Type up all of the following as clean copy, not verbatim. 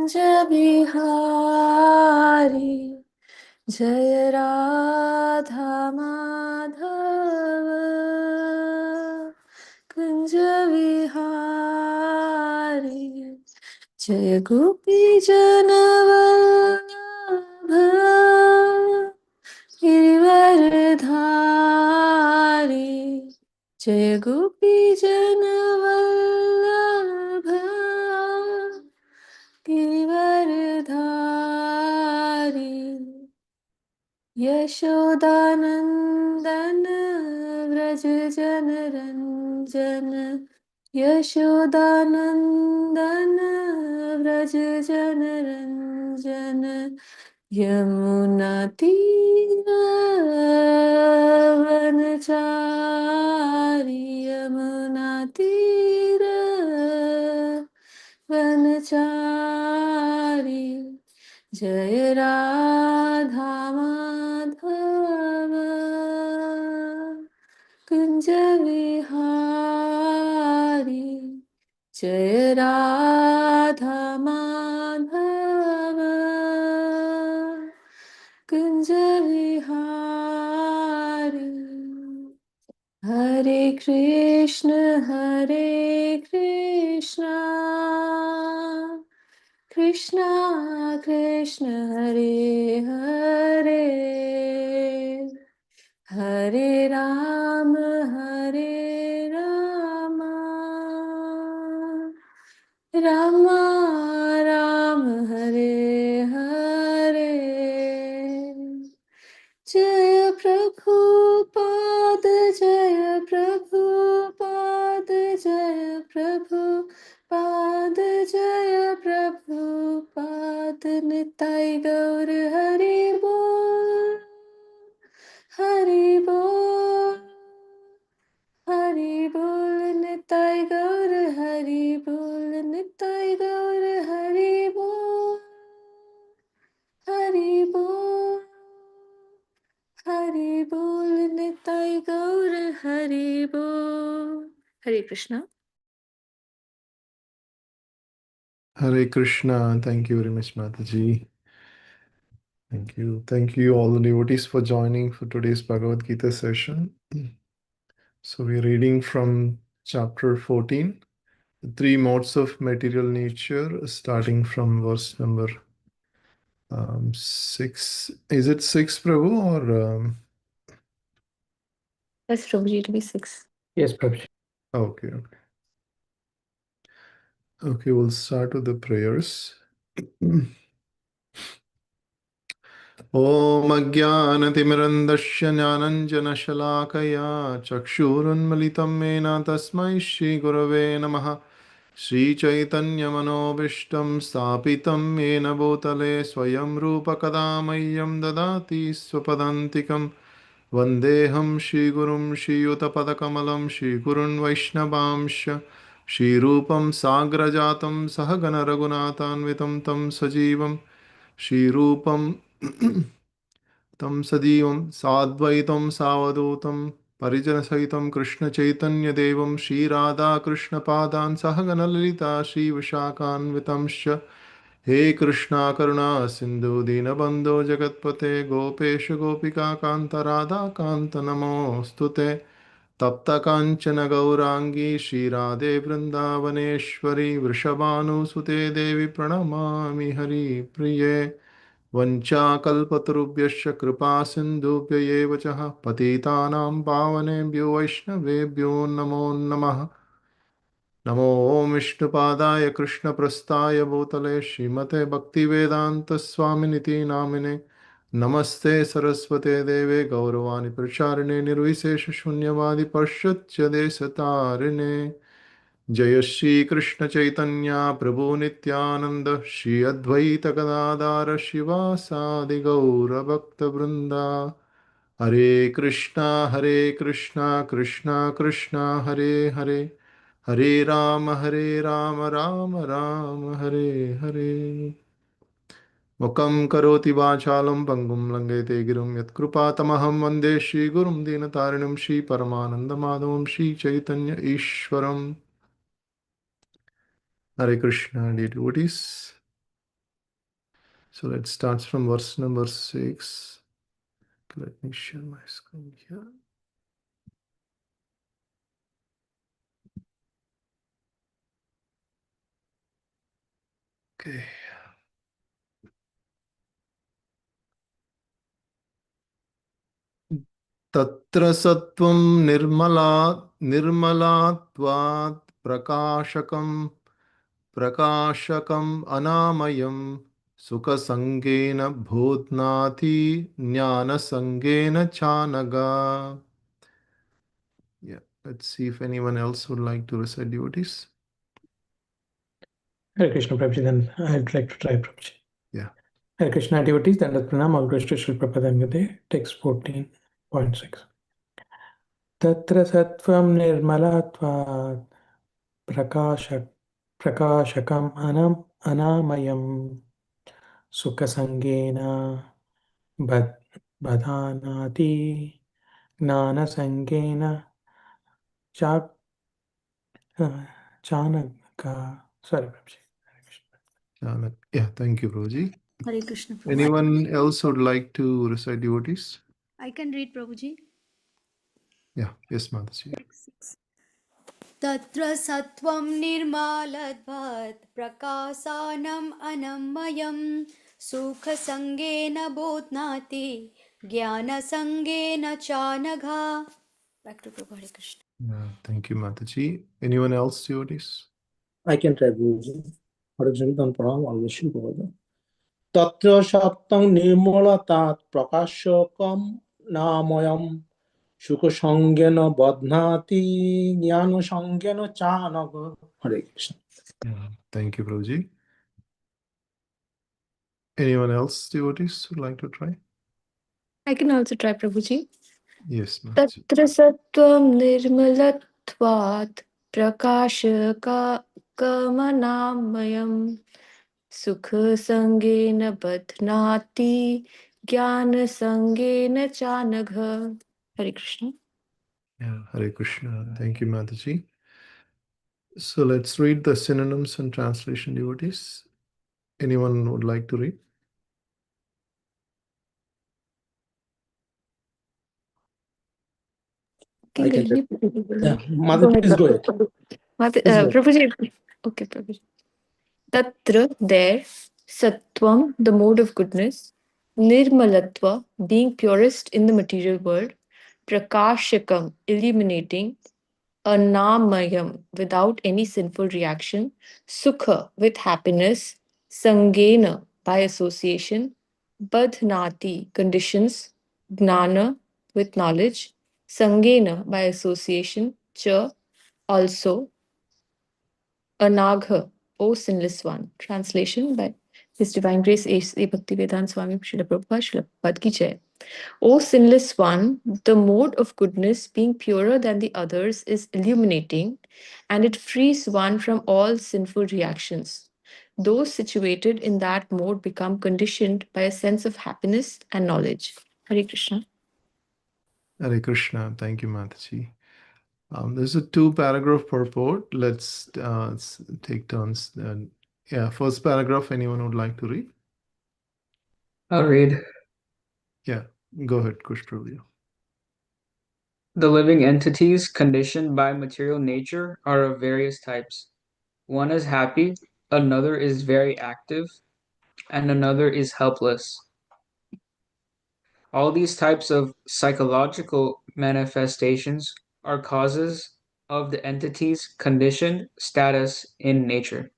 कुंज बिहारी जय राधा माधव। कुंज विहारी जय गोपी जनवल्लभ। गिरिवरधारी जय गोपी जनवल्लभ। गिरिवरधारी यशोदानंदन व्रज जनरंजन। यशोदानंदन व्रज जनरंजन। यमुना वनचारी यमुना तीर वनचारी जय राधा माधव। कुंज विहारी जय राधा माधव। कुंज विहारी हरे कृष्ण कृष्ण कृष्ण हरे हरे हरे राम राम राम हरे हरे। जय प्रभुपाद जय प्रभुपाद जय प्रभुपाद जय प्रभुपाद निताई गौर हरि बोल हरि बोल हरि बोल निताई गौर हरि बोल निताई गौर हरि बोल हरि बोल हरि बोल निताई गौर हरि बोल। हरे Krishna. Hare Krishna. Thank you very much, Mataji. Thank you. Thank you, all the devotees, for joining for today's Bhagavad Gita session. So, we're reading from chapter 14, the three modes of material nature, starting from verse number 6. Is it 6, Prabhu, or? Yes, Prabhuji, to be 6. Yes, Prabhuji. Okay. Okay, we'll start with the prayers. ॐ अज्ञानतिमिरन्दस्य ज्ञानञ्जनशलाकया चक्षुरुन्मिलितं येन तस्मै श्रीगुरवे नमः। श्रीचैतन्यमनोभीष्टं स्थापितं येन भूतले स्वयं रूपकदा मह्यं ददाति स्वपदान्तिकं। वन्देऽहं श्रीगुरुं श्रीयुतपदकमलं श्रीगुरुन् वैष्णवांश्च श्रीरूपं साग्रजातं सहगणरघुनाथान्वितं तं सजीवं श्रीरूपं तं सजीवं साद्वैतं सावधूतं परिजनसहितं कृष्णचैतन्यदेवं श्रीराधाकृष्णपादान् सहगणललिता श्रीविशाखान्वितंश्च। हे कृष्णा करुणा सिन्धु दीनबन्धो जगत्पते गोपेश गोपिकान्त राधाकान्त नमोऽस्तु ते। तप्तकाञ्चन गौराङ्गी श्रीराधे वृन्दावनेश्वरी वृषभानुसुते देवी प्रणमामि हरिप्रिये। वञ्चाकल्पतरुभ्यश्च कृपा सिन्धुभ्य एव च पतितानां पावनेभ्यो वैष्णवेभ्यो नमो नमः। नमो विष्णुपादाय कृष्णप्रस्थाय भूतले श्रीमते भक्तिवेदान्तस्वामिनिति नामिने। नमस्ते सरस्वते देवे गौरवाणि प्रचारिणे निर्विशेषशून्यवादि पश्चाच्य देशतारिणे। जय श्री कृष्ण चैतन्य प्रभु नित्यानंद श्री अद्वैत गदाधर शिवासादि गौर भक्त वृंदा। हरे कृष्णा कृष्णा कृष्णा हरे हरे हरे राम राम राम हरे हरे। मुखं करोति वाचालं पङ्गुं लङ्घयते गिरिं यत्कृपातमहं वन्दे श्रीगुरुं दीनतारिणं श्रीपरमानन्दमाधवं Sri Chaitanya ईश्वरम्। Hare Krishna, dear devotees. So let's start from verse number 6. Let me share my screen here. Okay. तत्र सत्त्वं निर्मलात्वात् प्रकाशकम् अनामयं सुखसङ्गेन बोध्नाति ज्ञानसङ्गेन चानघा. Yeah, let's see if anyone else would like to recite devotees. Hare Krishna Prabhuji, then I'd like to try Prabhuji. Yeah. Hare Krishna devotees, then the Pranam of Krishna Sri Prabhupada Gate, text 14.6. Tatra sattvam nirmalatvat prakashakam anamayam sukasangena badhanati gnanasangena chak chanaka. Sorry, Prabhuji. Hare Krishna. Yeah, thank you, Prabhuji. Hare Krishna, Prabhuji. Anyone else would like to recite devotees? I can read, Prabhuji. Yeah, yes, Mataji. तत्र सत्त्वं निर्मलत्वात् प्रकाशानम् अनमयं सुखसङ्गेन बोध्नाति ज्ञानसङ्गेन चानघा. Back to Prabhu. Hare Krishna. Thank you, Mataji. Anyone else, devotees? I can try Guruji. Hare Krishna Pranam Alveshwar Prabhupada. Tatra Sattang Nirmalatat Prakashakam Namayam Sukha Sangena Badhnati Jnana Sangena Chanaga. Hare Krishna. Thank you, Prabhuji. Anyone else, devotees, would like to try? I can also try, Prabhuji. Yes, Mataji. Tatra sattvam nirmalatvat prakashakamanammayam sukha sangena badhnati jnana sangena chanagha. Hare Krishna. Yeah, Hare Krishna. Thank you, Mataji. So let's read the synonyms and translation, devotees. Anyone would like to read? I can try. Yeah, Go Mother, ahead, please go ahead. Please go ahead. Prabhuji. Okay, Prabhuji. Tatra, there, Sattvam, the mode of goodness, Nirmalatva, being purest in the material world, Prakashakam, illuminating, Anamayam, without any sinful reaction, Sukha, with happiness, Sangena, by association, Badhnati, conditions, Gnana, with knowledge, Sangena, by association, Cha, also, Anagha, O sinless one. Translation by His Divine Grace A. Bhaktivedanta Swami Srila Prabhupada Srila Prabhupada Ki Jai. O sinless one, the mode of goodness being purer than the others is illuminating, and it frees one from all sinful reactions. Those situated in that mode become conditioned by a sense of happiness and knowledge. Hare Krishna. Hare Krishna. Thank you, Mataji. There's a 2-paragraph purport. Let's take turns. Yeah, first paragraph, anyone would like to read? I'll read. Yeah, go ahead, Kush Prabhu. The living entities conditioned by material nature are of various types. One is happy, another is very active, and another is helpless. All these types of psychological manifestations are causes of the entity's conditioned status in nature.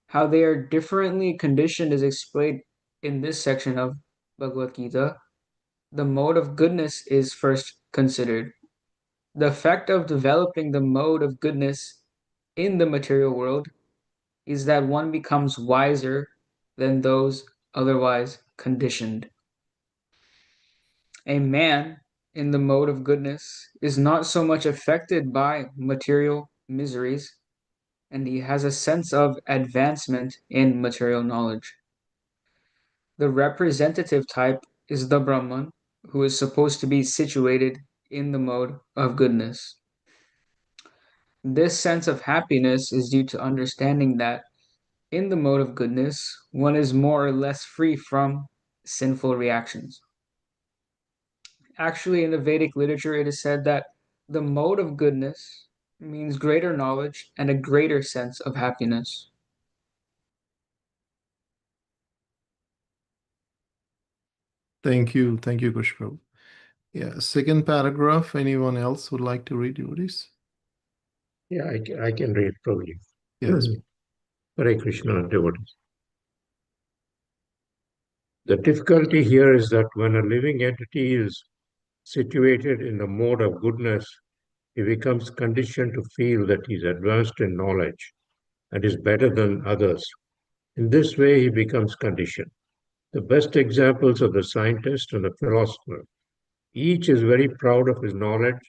How they are differently conditioned is explained in this section of Bhagavadgita. The mode of goodness is first considered. The effect of developing the mode of goodness in the material world is that one becomes wiser than those otherwise conditioned. A man in the mode of goodness is not so much affected by material miseries, and he has a sense of advancement in material knowledge. The representative type is the Brahman, who is supposed to be situated in the mode of goodness. This sense of happiness is due to understanding that In the mode of goodness, one is more or less free from sinful reactions. Actually, in the Vedic literature, it is said that the mode of goodness means greater knowledge and a greater sense of happiness. Thank you, Krish Prabhu. Yeah, second paragraph. Anyone else would like to read, devotees? Yeah, I can read probably. Yes. Hare Krishna, devotees. The difficulty here is that when a living entity is situated in the mode of goodness, he becomes conditioned to feel that he is advanced in knowledge and is better than others. In this way, he becomes conditioned. The best examples are the scientist and the philosopher. Each is very proud of his knowledge,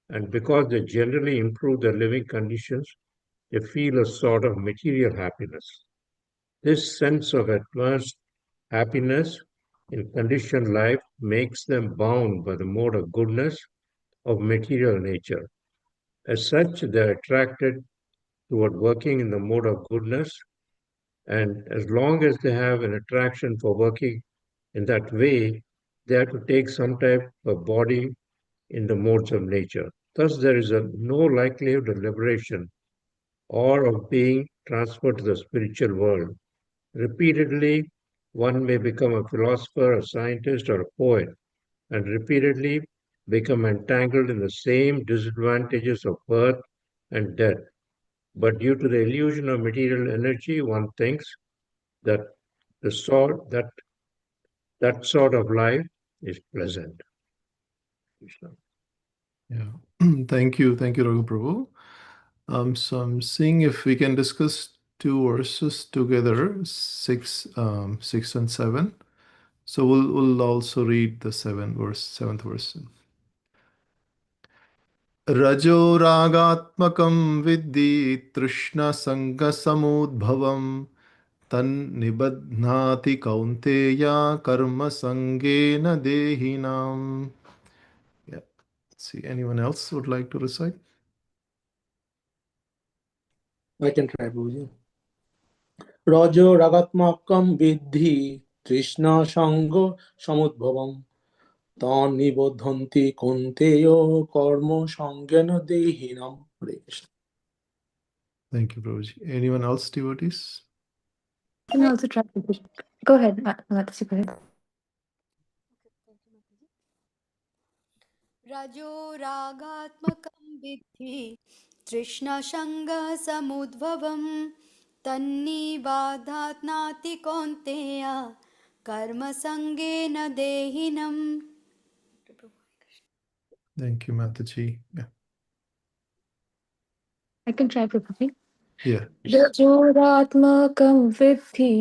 and because they generally improve their living conditions, they feel a sort of material happiness. This sense of advanced happiness in conditioned life makes them bound by the mode of goodness of material nature. As such, they are attracted toward working in the mode of goodness, and as long as they have an attraction for working in that way, they have to take some type of body in the modes of nature. Thus, there is no likelihood of liberation or of being transferred to the spiritual world. Repeatedly, one may become a philosopher, a scientist, or a poet, and repeatedly become entangled in the same disadvantages of birth and death. But due to the illusion of material energy, one thinks that the sort that sort of life is pleasant. Krishna. Yeah. Thank you, Raghu Prabhu. So I'm seeing if we can discuss two verses together, 6 and 7. So we'll also read the seventh verse. Rajo ragatmakam vidhi trishna sanga samudbhavam tan nibadhnati kaunteya karma sangena dehinam. Yeah. See, anyone else would like to recite? I can try, Guruji. Rajo ragatmakam vidhi Trishna sanga samudbhavam tan nibodhanti kunteyo karma sangena dehinam. Hare Krishna. Thank you, Prabhuji. Anyone else, devotees? You can also try. Go ahead, Mataji, go ahead. रजोरागात्मकं विद्धि तृष्णासङ्गसमुद्भवं तन्निबाधात् नाति कौन्तेय कर्मसङ्गेन देहिनम्. Thank you, Mataji. Yeah. I can try, Prabhuji. Yeah. रजोरात्मकं विद्धि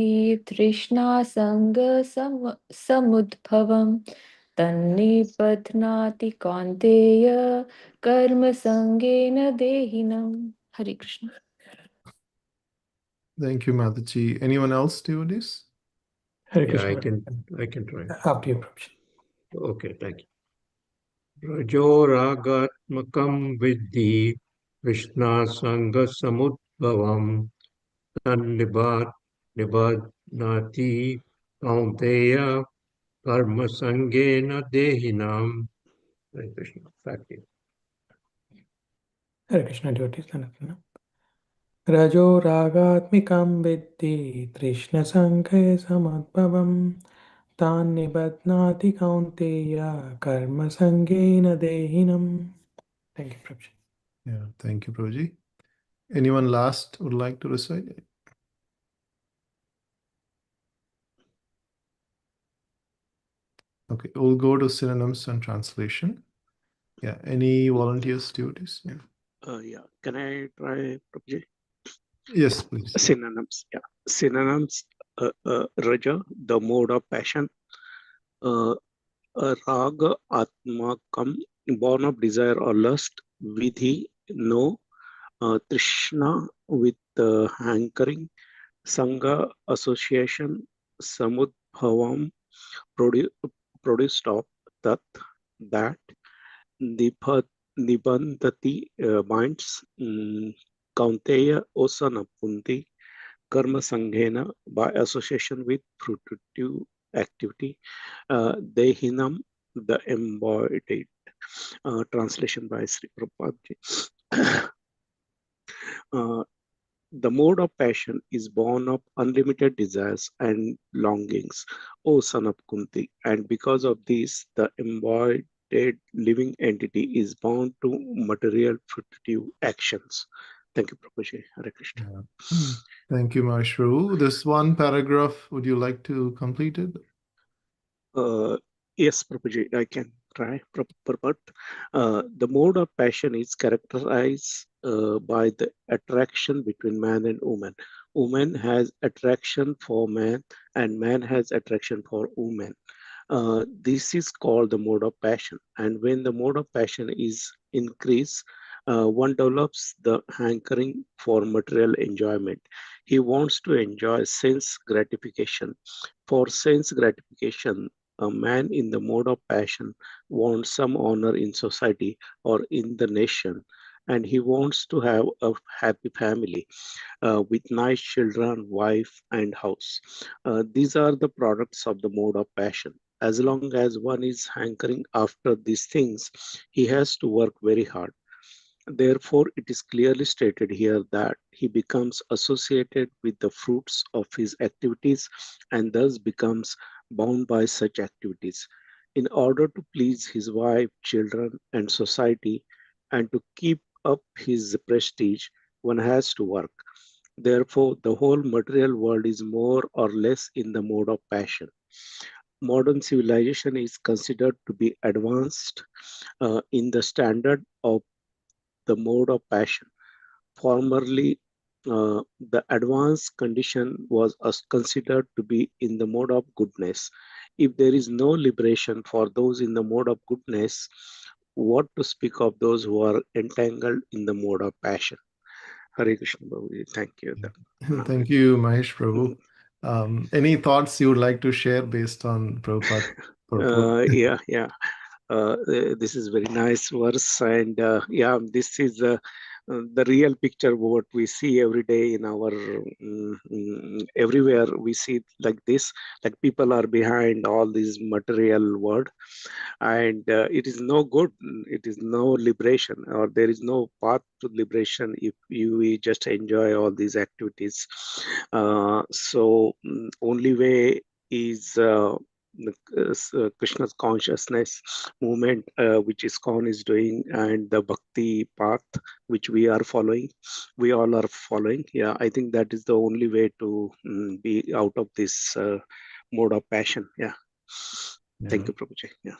तृष्णासङ्गसमुद्भवं तन्निबध्नाति कौन्तेय कर्मसङ्गेन देहिनम्. Hare Krishna. Thank you, Mataji. Anyone else, devotees? Hare Yeah, I Krishna. can try. After you, Prabhuji. Okay, thank you. Rajo ragatmakam vidhi Krishna sanga samudbhavam nibadnati kaunteya karma sangena dehinam. Hare Krishna. Thank you. Hare Krishna, devotees. Rajo ragatmikam viddhi Trishna samadbhavam tan nibadnati kaunteya karma sangena dehinam. Thank you, Prabhuji. Yeah, thank you, Prabhuji. Anyone last would like to recite? Okay, we'll go to synonyms and translation. Yeah, any volunteers, devotees? Yeah. Yeah, can I try, Prabhuji? Yes, please. Synonyms, yeah. Synonyms, Raja, the mode of passion. Raga, Atmakam, born of desire or lust. Vidhi, no. Trishna, with hankering. Sangha, association. Samudbhavam, produced of. Tat, that. Nibandati, binds. Kaunteya, Osana Punti. karma sanghena, by association with fruitive activity. Dehinam, the embodied. Translation by Sri Prabhupada. uh, the mode of passion is born of unlimited desires and longings, O son of Kunti, and because of this, the embodied living entity is bound to material fruitive actions. Thank you, Prabhuji. Hare Krishna. Yeah. Thank you, Mahesh Prabhu. This one paragraph, would you like to complete it? Yes, Prabhuji, I can try. Prabhupada. The mode of passion is characterized by the attraction between man and woman. Woman has attraction for man, and man has attraction for woman. This is called the mode of passion. And when the mode of passion is increased, one develops the hankering for material enjoyment. He wants to enjoy sense gratification. For sense gratification, a man in the mode of passion wants some honor in society or in the nation, and he wants to have a happy family with nice children, wife, and house. These are the products of the mode of passion. As long as one is hankering after these things, he has to work very hard. Therefore, it is clearly stated here that he becomes associated with the fruits of his activities and thus becomes bound by such activities. In order to please his wife, children, and society, and to keep up his prestige, one has to work. Therefore, the whole material world is more or less in the mode of passion. Modern civilization is considered to be advanced in the standard of the mode of passion. Formerly, the advanced condition was considered to be in the mode of goodness. If there is no liberation for those in the mode of goodness, what to speak of those who are entangled in the mode of passion? Hare Krishna Babuji, thank you. Thank you, Mahesh Prabhu. Any thoughts you would like to share based on Prabhupada's purport? Yeah. This is very nice verse, and yeah, this is the real picture what we see every day in our everywhere we see like this, like people are behind all this material world, and it is no good, it is no liberation, or there is no path to liberation if we just enjoy all these activities. Only way is Krishna's consciousness movement, which ISKCON is doing, and the bhakti path which we are following, we all are following. Yeah, I think that is the only way to be out of this mode of passion. Yeah. Thank you, Prabhuji. Yeah.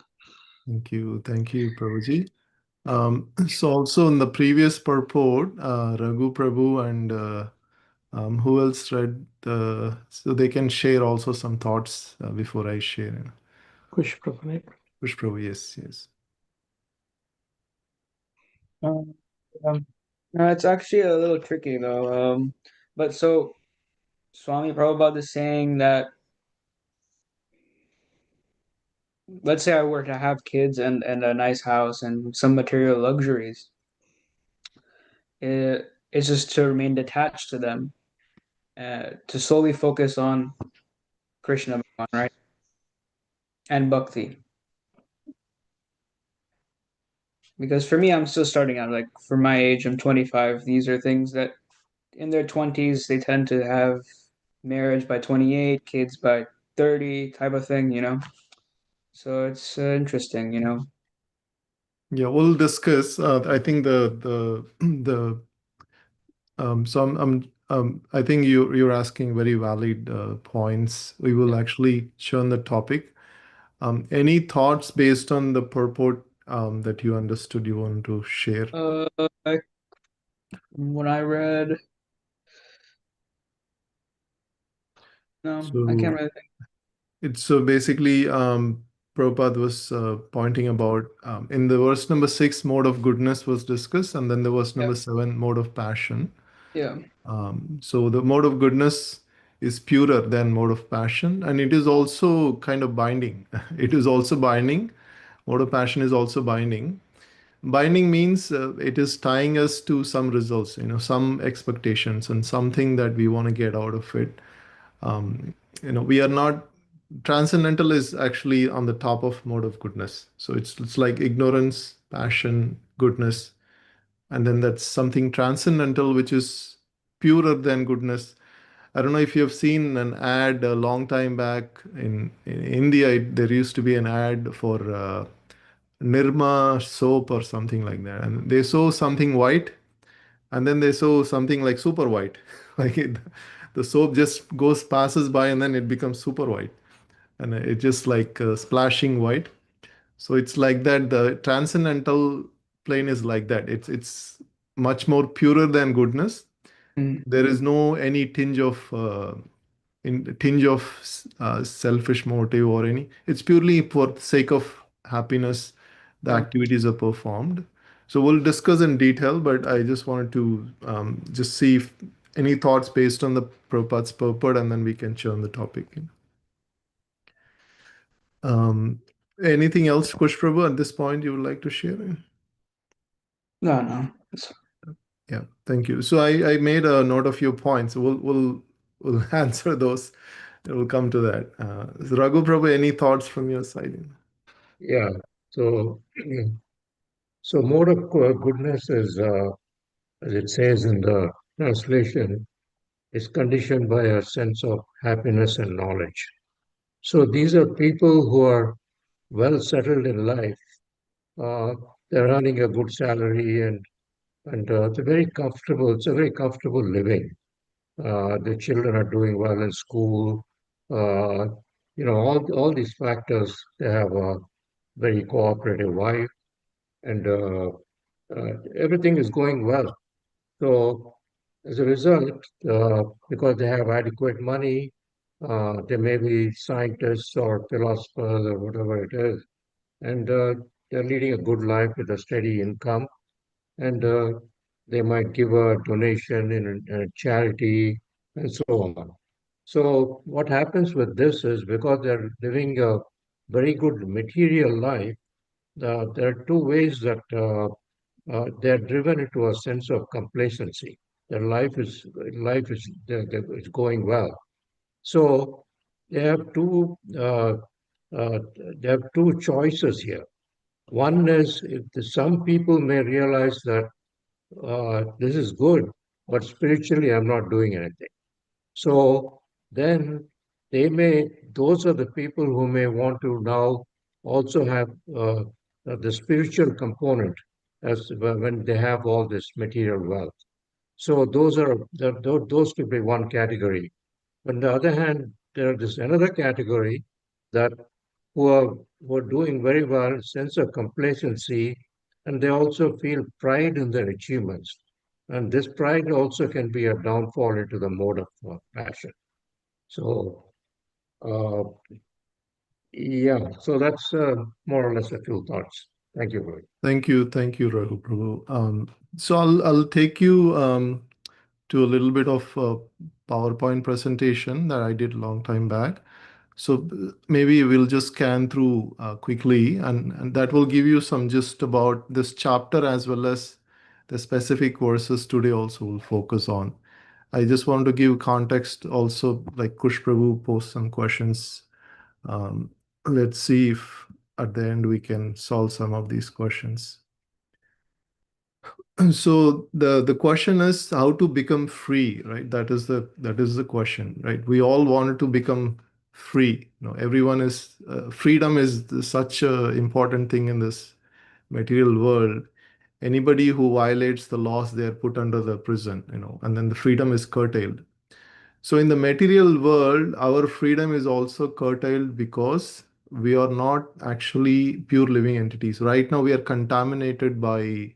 Thank you, Prabhuji. So also in the previous purport, Raghu Prabhu and who else read so they can share also some thoughts before I share. Kush Prabhu. Push Prabhu, yes. Um, no, it's actually a little tricky though. But so Swami Prabhupada is saying that let's say I were to have kids and a nice house and some material luxuries, it's just to remain detached to them, to solely focus on Krishna, Bhagavan, right? And bhakti. Because for me, I'm still starting out. Like for my age, I'm 25. These are things that in their 20s, they tend to have marriage by 28, kids by 30 type of thing, you know? So it's interesting, you know? Yeah, we'll discuss. I think the so I think you're asking very valid points. We will actually churn the topic. Any thoughts based on the purport that you understood you want to share? When I read, no, I can't So really think. it's so basically Prabhupada was pointing about in the verse number 6, mode of goodness was discussed, and then the verse Yeah, number 7, mode of passion. yeah, So the mode of goodness is purer than mode of passion, and it is also kind of binding. It is also binding. Mode of passion is also binding. Binding means it is tying us to some results, some expectations and something that we want to get out of it. We are not transcendental is actually on the top of mode of goodness. So it's like ignorance, passion, goodness, and then that's something transcendental which is purer than goodness. I don't know if you have seen an ad a long time back in India. There used to be an ad for Nirma soap or something like that, and they saw something white, and then they saw something like super white, like the soap just passes by, and then it becomes super white, and it just like splashing white. So it's like that. The transcendental plane is like that. It's much more purer than goodness. Mm. There is no any tinge of selfish motive or any. It's purely for the sake of happiness. The Yeah. activities are performed. So we'll discuss in detail, but I just wanted to just see if any thoughts based on the Prabhupada's purport, and then we can churn the topic. Um, Anything else, Kush Prabhu, at this point you would like to share? No. Yeah, thank you. So I made a note of your points. We'll answer those. We'll come to that. So Raghu Prabhu, any thoughts from your side? Yeah. So, so mode of goodness is, as it says in the translation, is conditioned by a sense of happiness and knowledge. So these are people who are well settled in life. Uh, they're earning a good salary and it's a very comfortable. It's a very comfortable living. The children are doing well in school. Uh, all these factors. They have a very cooperative wife, and everything is going well. So, as a result, because they have adequate money, they may be scientists or philosophers or whatever it is, and they're leading a good life with a steady income, and they might give a donation in a charity and so on. So, what happens with this is because they're living a very good material life, there are two ways that they're driven into a sense of complacency. Their life is going well. So they have two uh, uh, they have two choices here. One is some people may realize that this is good, but spiritually I'm not doing anything. So then those are the people who may want to now also have the spiritual component as when they have all this material wealth. So those could be one category. On the other hand, there is another category that who are doing very well, sense of complacency, and they also feel pride in their achievements. And this pride also can be a downfall into the mode of passion. So, uh, yeah, so that's more or less a few thoughts. Thank you, Rohit. Thank you, Raghu Prabhu. So I'll take you to a little bit of PowerPoint presentation that I did a long time back. So maybe we'll just scan through quickly, and that will give you some gist about this chapter as well as the specific verses today also will focus on. I just want to give context also, like Kush Prabhu posed some questions. Um, let's see if at the end we can solve some of these questions. So the question is how to become free, right? That is the question, right? We all wanted to become free. Everyone is freedom is such a important thing in this material world. Anybody who violates the laws, they are put under the prison, and then the freedom is curtailed. So in the material world, our freedom is also curtailed because we are not actually pure living entities. Right now, we are contaminated by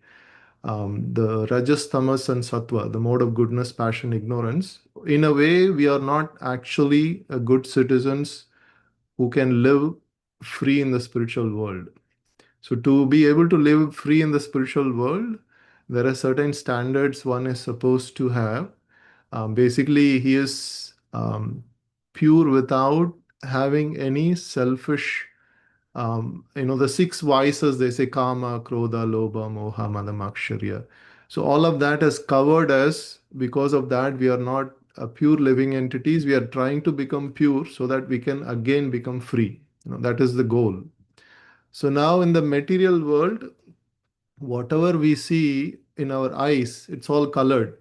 the rajas, tamas, and sattva, the mode of goodness, passion, ignorance. In a way, we are not actually good citizens who can live free in the spiritual world. So, to be able to live free in the spiritual world, there are certain standards one is supposed to have. Basically, he is pure without having any selfish The six vices, they say kama, krodha, lobha, moha, mada, matsharya. So all of that is covered us. Because of that, we are not pure living entities. We are trying to become pure so that we can again become free. That is the goal. So now in the material world, whatever we see in our eyes, it's all colored.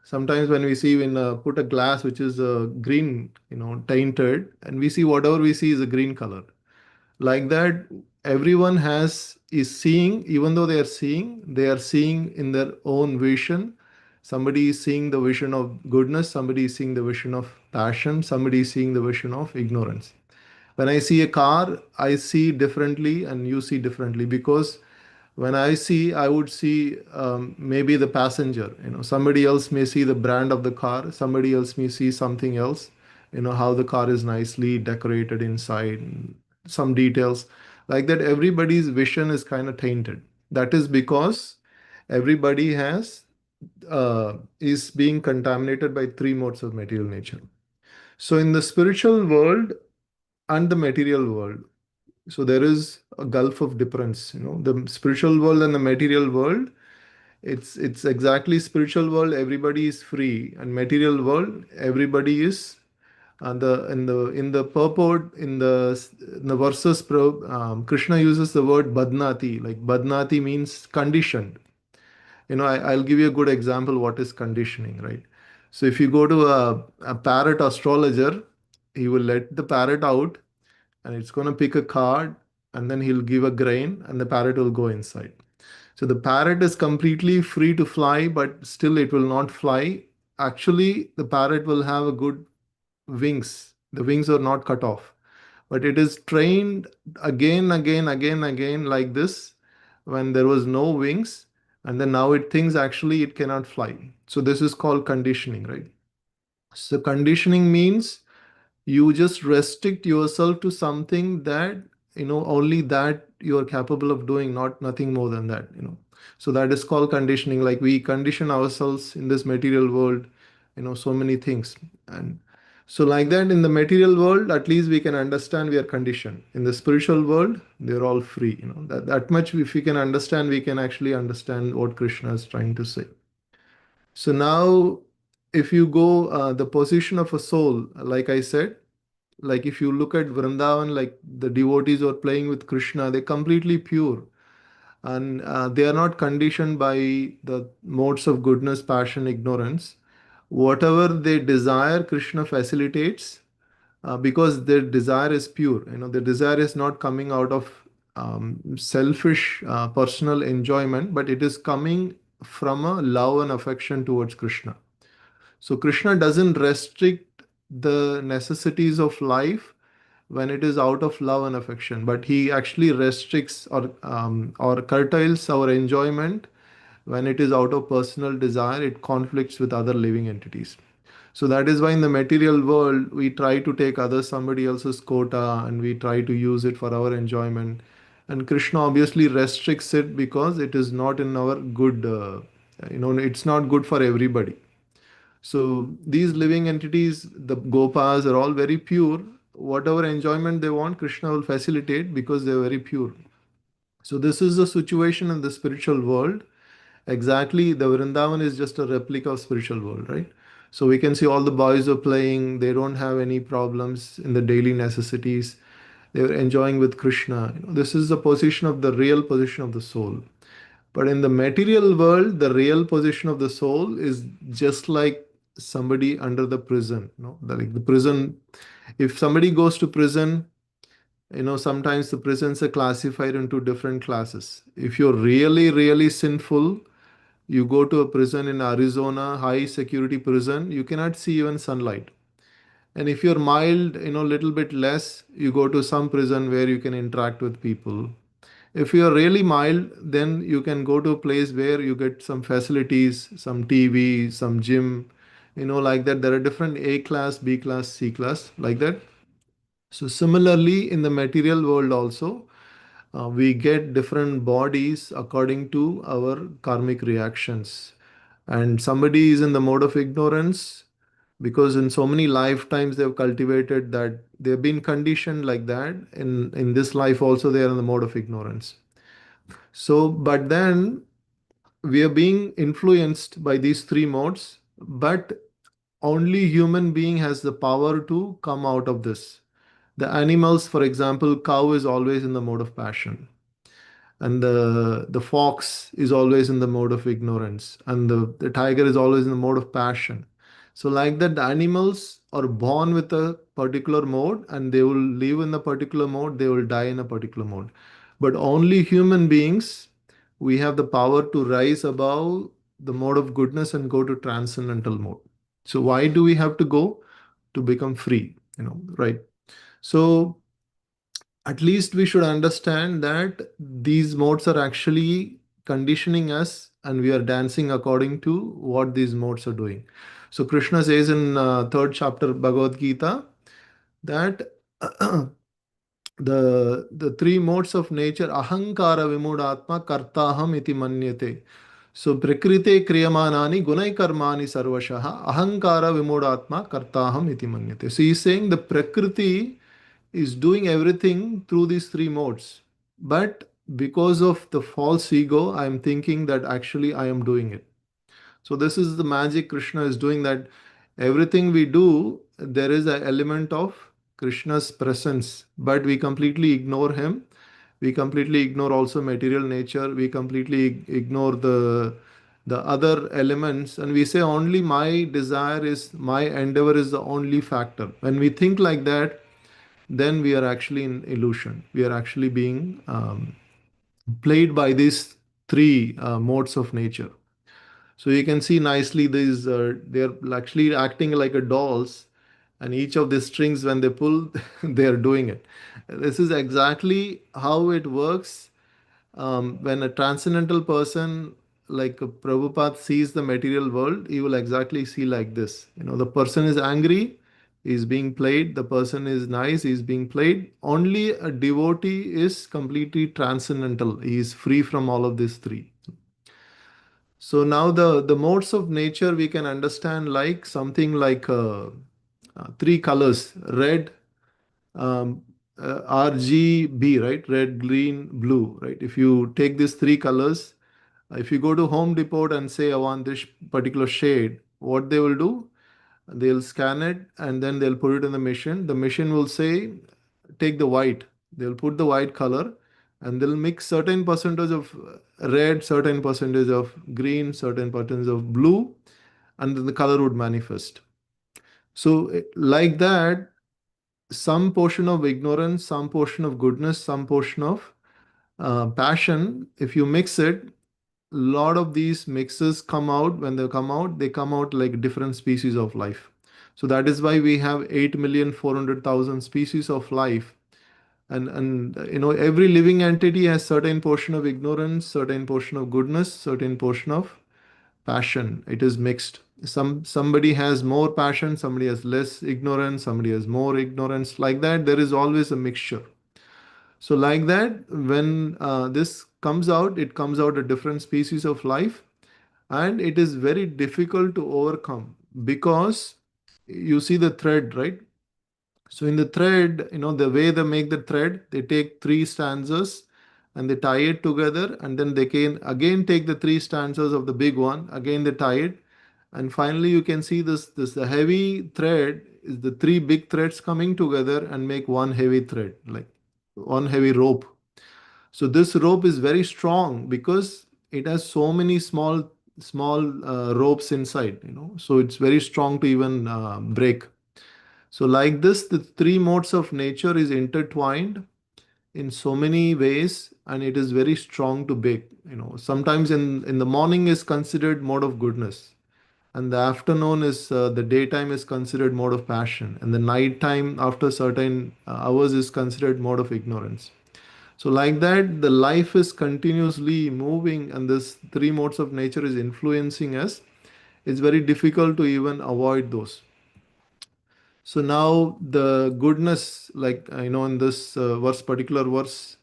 Sometimes when we see, when put a glass which is green, tainted, and we see whatever we see is a green color. Like that, everyone is seeing. Even though they are seeing in their own vision. Somebody is seeing the vision of goodness, somebody is seeing the vision of passion, somebody is seeing the vision of ignorance. When I see a car, I see differently and you see differently, because when I see, I would see maybe the passenger. Somebody else may see the brand of the car, somebody else may see something else. How the car is nicely decorated inside, some details like that. Everybody's vision is kind of tainted. That is because everybody is being contaminated by three modes of material nature. So in the spiritual world and the material world, so there is a gulf of difference. The spiritual world and the material world, it's exactly spiritual world, everybody is free, and material world, everybody is. And in the purport, in the verses, Krishna uses the word badnati. Like badnati means conditioned. I'll give you a good example what is conditioning, right? So if you go to a parrot astrologer, he will let the parrot out, and it's going to pick a card, and then he'll give a grain, and the parrot will go inside. So the parrot is completely free to fly, but still it will not fly. Actually, the parrot will have a good wings. The wings are not cut off, but it is trained again, again, again, again, like this, when there was no wings, and then now it thinks actually it cannot fly. So this is called conditioning, right? So conditioning means you just restrict yourself to something that only that you are capable of doing, not nothing more than that. So that is called conditioning. Like we condition ourselves in this material world, so many things. And so like that, in the material world, at least we can understand we are conditioned. In the spiritual world, they're all free. That much, if we can understand, we can actually understand what Krishna is trying to say. So now, if you go the position of a soul, like I said, like if you look at Vrindavan, like the devotees who are playing with Krishna, they're completely pure, and they are not conditioned by the modes of goodness, passion, ignorance. Whatever they desire, Krishna facilitates, because their desire is pure. The desire is not coming out of selfish personal enjoyment, but it is coming from a love and affection towards Krishna. So Krishna doesn't restrict the necessities of life when it is out of love and affection, but he actually restricts or curtails our enjoyment when it is out of personal desire. It conflicts with other living entities. So that is why in the material world we try to take somebody else's quota, and we try to use it for our enjoyment. And Krishna obviously restricts it because it is not in our good. It's not good for everybody. So these living entities, the gopas, are all very pure. Whatever enjoyment they want, Krishna will facilitate because they are very pure. So this is the situation in the spiritual world. Exactly, the Vrindavan is just a replica of spiritual world, right? So we can see all the boys are playing. They don't have any problems in the daily necessities. They're enjoying with Krishna. This is the position of the real position of the soul. But in the material world, the real position of the soul is just like somebody under the prison. Like the prison, if somebody goes to prison, sometimes the prisons are classified into different classes. If you're really, really sinful, you go to a prison in Arizona, high security prison, you cannot see even sunlight. And if you're mild, little bit less, you go to some prison where you can interact with people. If you are really mild, then you can go to a place where you get some facilities, some TV, some gym, like that. There are different A class, B class, C class, like that. So similarly, in the material world also, we get different bodies according to our karmic reactions. And somebody is in the mode of ignorance, because in so many lifetimes they've cultivated that, they've been conditioned like that. In this life also they are in the mode of ignorance. So, but then we are being influenced by these three modes, but only human being has the power to come out of this. The animals, for example, cow is always in the mode of passion, and the fox is always in the mode of ignorance, and the tiger is always in the mode of passion. So like that, the animals are born with a particular mode, and they will live in a particular mode, they will die in a particular mode. But only human beings, we have the power to rise above the mode of goodness and go to transcendental mode. So why do we have to go? To become free, right? So at least we should understand that these modes are actually conditioning us, and we are dancing according to what these modes are doing. So Krishna says in third chapter Bhagavad Gita that the three modes of nature, ahankara vimudatma kartaham iti manyate. So prakrite kriyamanani gunai karmani sarvashaha ahankara vimudatma kartaham iti manyate. So he's saying the prakriti is doing everything through these three modes. But because of the false ego, I am thinking that actually I am doing it. So this is the magic Krishna is doing, that everything we do, there is an element of Krishna's presence, but we completely ignore him. We completely ignore also material nature. We completely ignore the other elements, and we say only my desire is, my endeavor is the only factor. When we think like that, then we are actually in illusion. We are actually being played by these three modes of nature. So you can see nicely these they're actually acting like a dolls, and each of the strings when they pull, they are doing it. This is exactly how it works when a transcendental person like Prabhupada sees the material world. He will exactly see like this. The person is angry, is being played. The person is nice, is being played. Only a devotee is completely transcendental. He is free from all of these three. So now the modes of nature we can understand like something like three colors: red, RGB, right? Red, green, blue, right? If you take these three colors, if you go to Home Depot and say I want this particular shade, what they will do? They'll scan it and then they'll put it in the machine. The machine will say, take the white. They'll put the white color and they'll mix certain percentage of red, certain percentage of green, certain percentage of blue, and then the color would manifest. So, like that, some portion of ignorance, some portion of goodness, some portion of passion, if you mix it, lot of these mixes come out. When they come out like different species of life. So that is why we have 8,400,000 species of life. And every living entity has certain portion of ignorance, certain portion of goodness, certain portion of passion. It is mixed. Somebody has more passion, somebody has less ignorance, somebody has more ignorance. Like that, there is always a mixture. So like that, when this comes out, it comes out a different species of life, and it is very difficult to overcome because you see the thread, right? So in the thread, the way they make the thread, they take three stanzas and they tie it together, and then they can again take the three stanzas of the big one, again they tie it, and finally you can see this the heavy thread is the three big threads coming together and make one heavy thread, like one heavy rope. So this rope is very strong because it has so many small ropes inside, so it's very strong to even break. So like this, the three modes of nature is intertwined in so many ways, and it is very strong to break. Sometimes in the morning is considered mode of goodness, and the afternoon is the daytime is considered mode of passion, and the night time after certain hours is considered mode of ignorance. So like that, the life is continuously moving, and this three modes of nature is influencing us. It's very difficult to even avoid those. So now the goodness, like in this particular verse,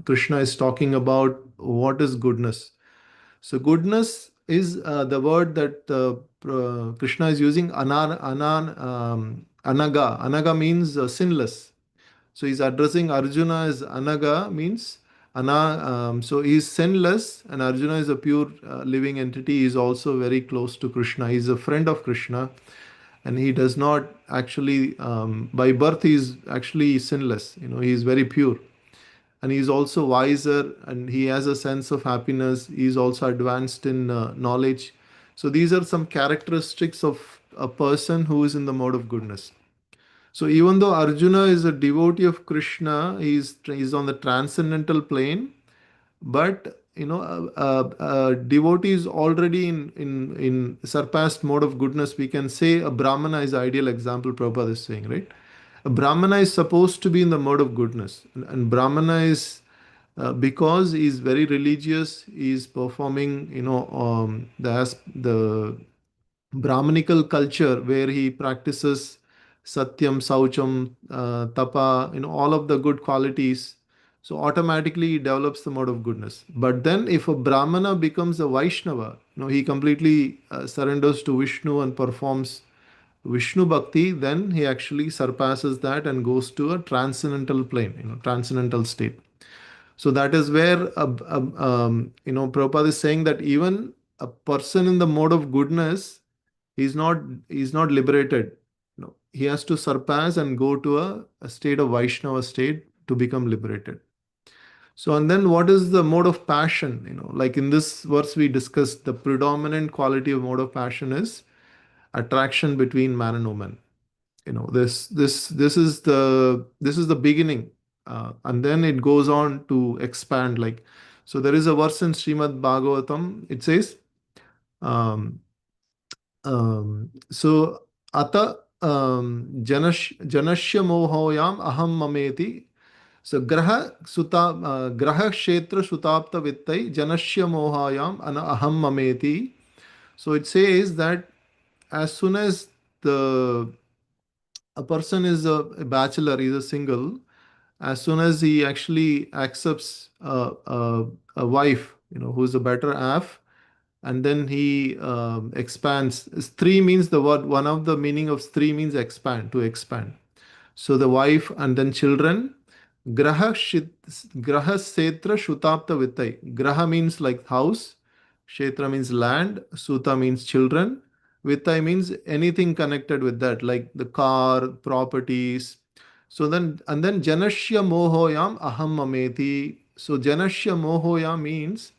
Krishna is talking about what is goodness. So goodness is the word that Krishna is using, anaga. Anaga means sinless. So he's addressing Arjuna as anaga, means so he's sinless, and Arjuna is a pure living entity. He is also very close to Krishna. He's a friend of Krishna, and he does not actually, by birth, he is actually sinless. He is very pure, and he is also wiser, and he has a sense of happiness. He is also advanced in knowledge. So these are some characteristics of a person who is in the mode of goodness. So even though Arjuna is a devotee of Krishna, he's on the transcendental plane, but a devotee is already in surpassed mode of goodness. We can say a Brahmana is the ideal example. Prabhupada is saying, right? A Brahmana is supposed to be in the mode of goodness, and Brahmana is because he is very religious. He is performing, the Brahmanical culture where he practices satyam, saucham, tapa, all of the good qualities. So automatically he develops the mode of goodness. But then if a Brahmana becomes a Vaishnava, he completely surrenders to Vishnu and performs Vishnu Bhakti, then he actually surpasses that and goes to a transcendental plane, transcendental state. So that is where, Prabhupada is saying that even a person in the mode of goodness, he's not he's not liberated. He has to surpass and go to a state of Vaishnava state to become liberated. So, and then what is the mode of passion? Like in this verse we discussed, the predominant quality of mode of passion is attraction between man and woman. This is the beginning, and then it goes on to expand. Like, so there is a verse in Srimad Bhagavatam. It says, um, so ata janashya mohoyam aham mameti. So graha kshetra sutapta vittai janashya mohayam ana aham mameti. So it says that as soon as the a person is a bachelor, he's a single, as soon as he actually accepts a wife, who's a better half, and then he expands. Three means the word, one of the meaning of three means expand, to expand. So the wife and then children. Graha Setra Shutapta Vittai. Graha means like house, Kshetra means land, Suta means children, Vittai means anything connected with that, like the car, properties. So then, and then Janashya Mohoyam Aham Mameti. So Janashya Mohoyam means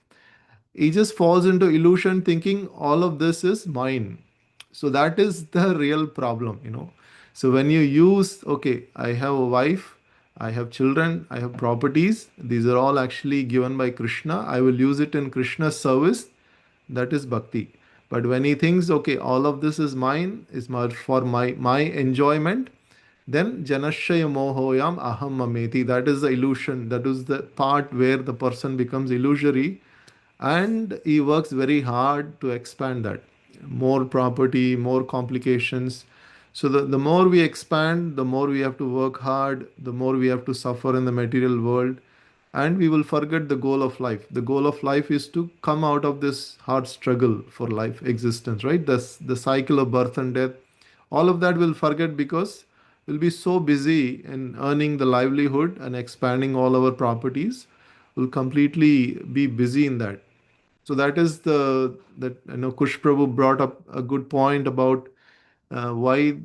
he just falls into illusion thinking all of this is mine. So that is the real problem. So when you use, okay, I have a wife, I have children, I have properties, these are all actually given by Krishna, I will use it in Krishna's service, that is bhakti. But when he thinks, okay, all of this is mine, is for my enjoyment, then janashaya mohoyam aham mameti. That is the illusion. That is the part where the person becomes illusory, and he works very hard to expand that. More property, more complications. So the more we expand, the more we have to work hard, the more we have to suffer in the material world, and we will forget the goal of life. The goal of life is to come out of this hard struggle for life existence, right? The cycle of birth and death, all of that we'll forget because we'll be so busy in earning the livelihood and expanding all our properties. We'll completely be busy in that. So that is that Kush Prabhu brought up a good point about why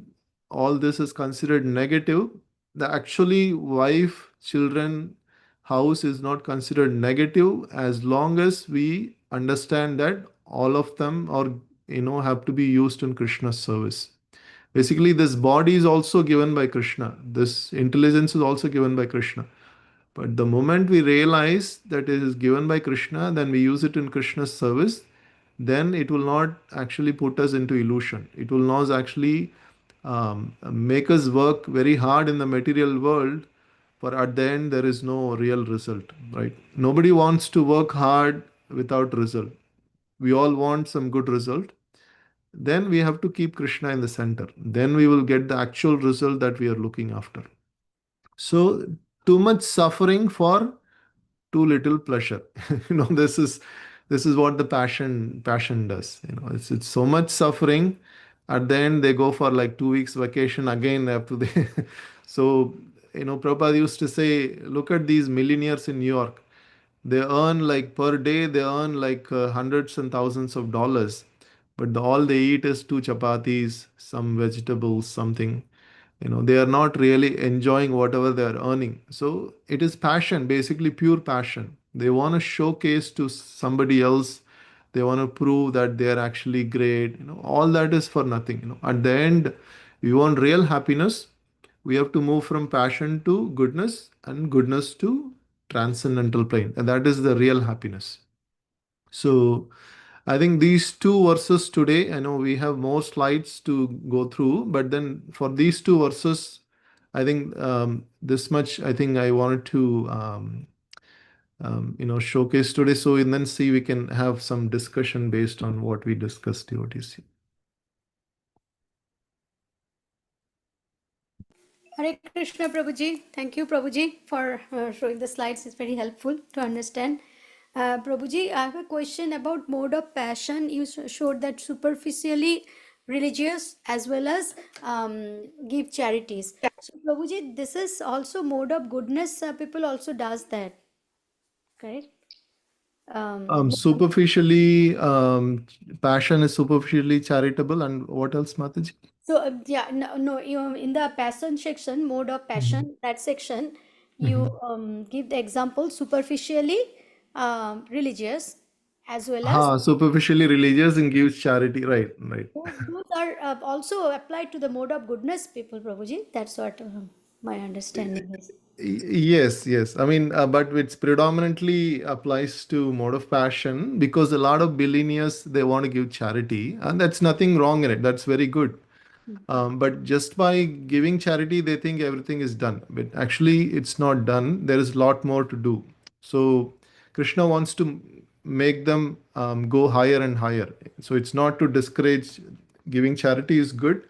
all this is considered negative. The actually wife, children, house is not considered negative as long as we understand that all of them are have to be used in Krishna's service. Basically, this body is also given by Krishna. This intelligence is also given by Krishna. But the moment we realize that it is given by Krishna, then we use it in Krishna's service, then it will not actually put us into illusion. It will not actually make us work very hard in the material world, for at the end there is no real result, right? Nobody wants to work hard without result. We all want some good result. Then we have to keep Krishna in the center. Then we will get the actual result that we are looking after. So, too much suffering for too little pleasure. This is This is what the passion does. It's so much suffering. At the end, they go for like 2 weeks vacation again after they. So Prabhupada used to say, look at these millionaires in New York. They earn like per day, they earn like hundreds and thousands of dollars, but all they eat is two chapatis, some vegetables, something. They are not really enjoying whatever they are earning. So it is passion, basically pure passion. They want to showcase to somebody else. They want to prove that they are actually great. All that is for nothing. At the end, we want real happiness. We have to move from passion to goodness and goodness to transcendental plane, and that is the real happiness. So I think these two verses today, I know we have more slides to go through, but then for these two verses, I think this much I think I wanted to showcase today. So and then see we can have some discussion based on what we discussed, devotees. Hare Krishna, Prabhuji. Thank you, Prabhuji, for showing the slides. It's very helpful to understand. Prabhuji, I have a question about mode of passion. You showed that superficially religious as well as give charities. So, Prabhuji, this is also mode of goodness. People also does that, correct? Superficially, passion is superficially charitable, and what else, Mataji? So yeah, no, you in the passion section, mode of passion, that section, you give the example superficially religious as well as Superficially religious and gives charity, right, right. those are also applied to the mode of goodness people, Prabhuji. That's what my understanding is. Yes, yes. I mean, but it's predominantly applies to mode of passion because a lot of billionaires they want to give charity, and that's nothing wrong in it. That's very good. But just by giving charity, they think everything is done. But actually, it's not done. There is a lot more to do. So Krishna wants to make them go higher and higher. So it's not to discourage giving charity is good,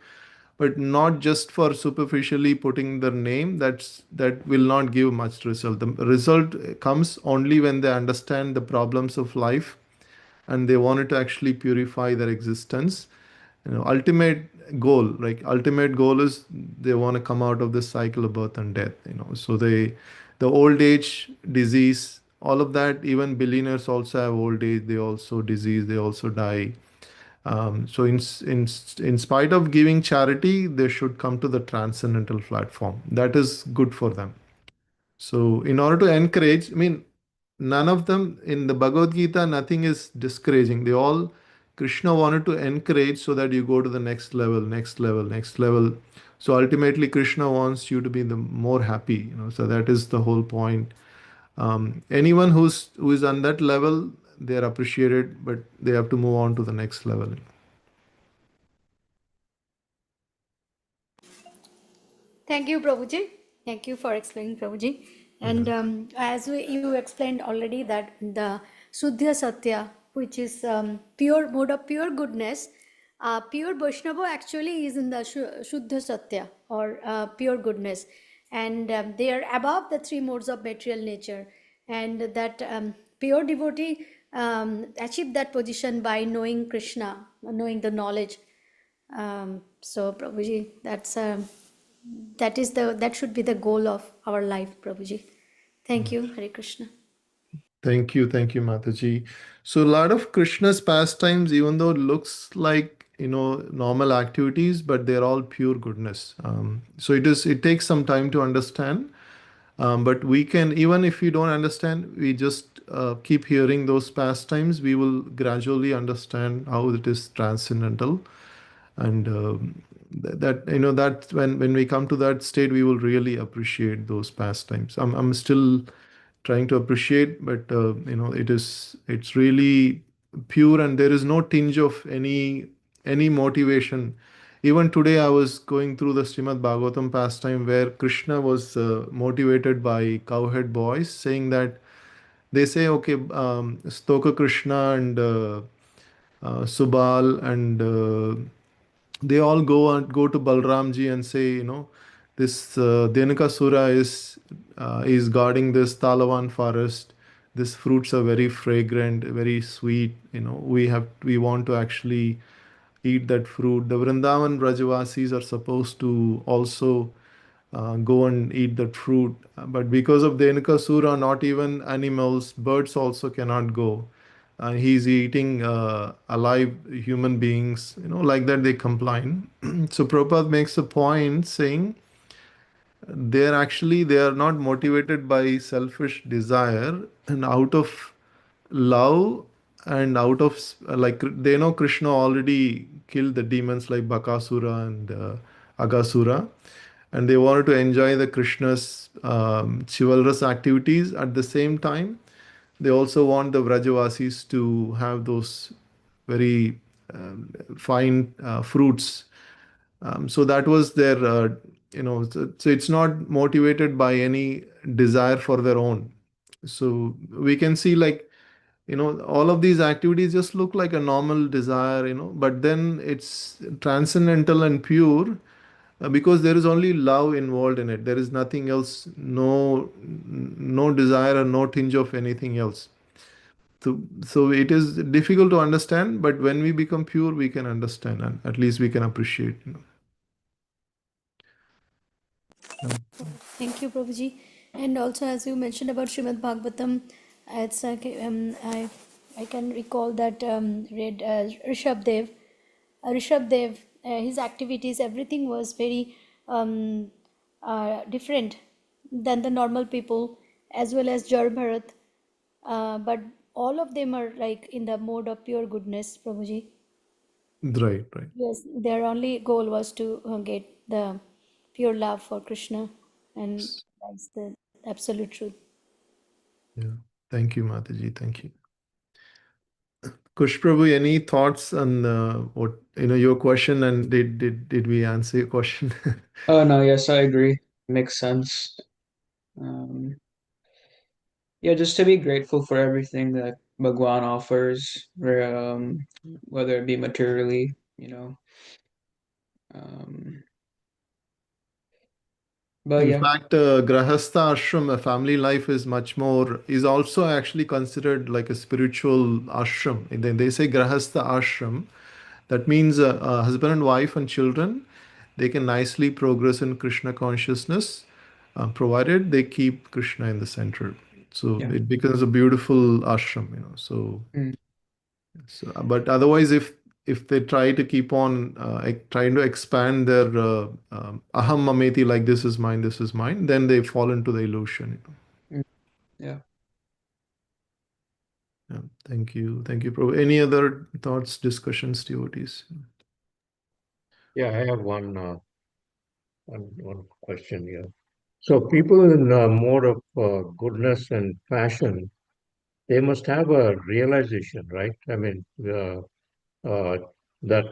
but not just for superficially putting their name. That will not give much result. The result comes only when they understand the problems of life and they wanted to actually purify their existence. Ultimate goal, like ultimate goal is they want to come out of this cycle of birth and death. So the old age disease, all of that, even billionaires also have old age, they also disease, they also die. So in spite of giving charity, they should come to the transcendental platform. That is good for them. So in order to encourage, I mean, none of them in the Bhagavad Gita, nothing is discouraging. They all, Krishna wanted to encourage so that you go to the next level, next level, next level. So ultimately, Krishna wants you to be the more happy. So that is the whole point. Anyone who is on that level, they are appreciated, but they have to move on to the next level. Thank you, Prabhuji. Thank you for explaining, Prabhuji. And as you explained already that the Suddhya Satya, which is pure mode of pure goodness, pure Vaishnava actually is in the Shuddha Satya or pure goodness. And they are above the three modes of material nature. And that pure devotee achieve that position by knowing Krishna, knowing the knowledge. So Prabhuji, that should be the goal of our life, Prabhuji. Thank you, Hare Krishna. Thank you, Mataji. So a lot of Krishna's pastimes, even though it looks like normal activities, but they're all pure goodness. So it takes some time to understand. But we can, even if we don't understand, we just keep hearing those pastimes. We will gradually understand how it is transcendental, and that when we come to that state, we will really appreciate those pastimes. I'm still trying to appreciate, but it's really pure, and there is no tinge of any motivation. Even today, I was going through the Srimad Bhagavatam pastime where Krishna was motivated by cowhead boys, saying that they say, okay, Stoka Krishna and Subal and they all go to Balramji and say, this Dhenukasura is guarding this Talavan forest. these fruits are very fragrant, very sweet. We want to actually eat that fruit. The Vrindavan Brajavasis are supposed to also go and eat that fruit. But because of Denukasura, not even animals, birds also cannot go. He's eating alive human beings, like that they complain. So Prabhupada makes a point saying they are not motivated by selfish desire, and out of love, and out of like they know Krishna already killed the demons like Bakasura and Agasura, and they wanted to enjoy the Krishna's chivalrous activities. At the same time, they also want the Vrajavasis to have those very fine fruits. So that was their, so it's not motivated by any desire for their own. So we can see, like, all of these activities just look like a normal desire, but then it's transcendental and pure, because there is only love involved in it. There is nothing else, no desire or no tinge of anything else. So it is difficult to understand, but when we become pure, we can understand, and at least we can appreciate. Thank you, Prabhuji. And also, as you mentioned about Srimad Bhagavatam, it's I can recall that read Rishabh Dev. Rishabh Dev, his activities, everything was very different than the normal people, as well as Jar Bharat. But all of them are like in the mode of pure goodness, Prabhuji. Right, right. Yes, their only goal was to get the pure love for Krishna, and that's the absolute truth. Yeah. Thank you, Mataji. Thank you. Kush Prabhu, any thoughts on what your question, and did we answer your question? Oh no, yes, I agree. Makes sense. Um, yeah, just to be grateful for everything that Bhagwan offers, whether it be materially, Um, but In yeah, fact, Grahastha ashram, a family life, is also actually considered like a spiritual ashram. And then they say Grahastha ashram. That means husband and wife and children, they can nicely progress in Krishna consciousness, provided they keep Krishna in the center. So yeah. it becomes a beautiful ashram. Mm, But otherwise, if they try to keep on trying to expand their aham mameti, like this is mine, then they fall into the illusion. mm, yeah. Yeah. Thank you, Prabhu. Any other thoughts, discussions, devotees? Yeah, I have one question here. So people in a mode of goodness and passion, they must have a realization, right? I mean, uh, that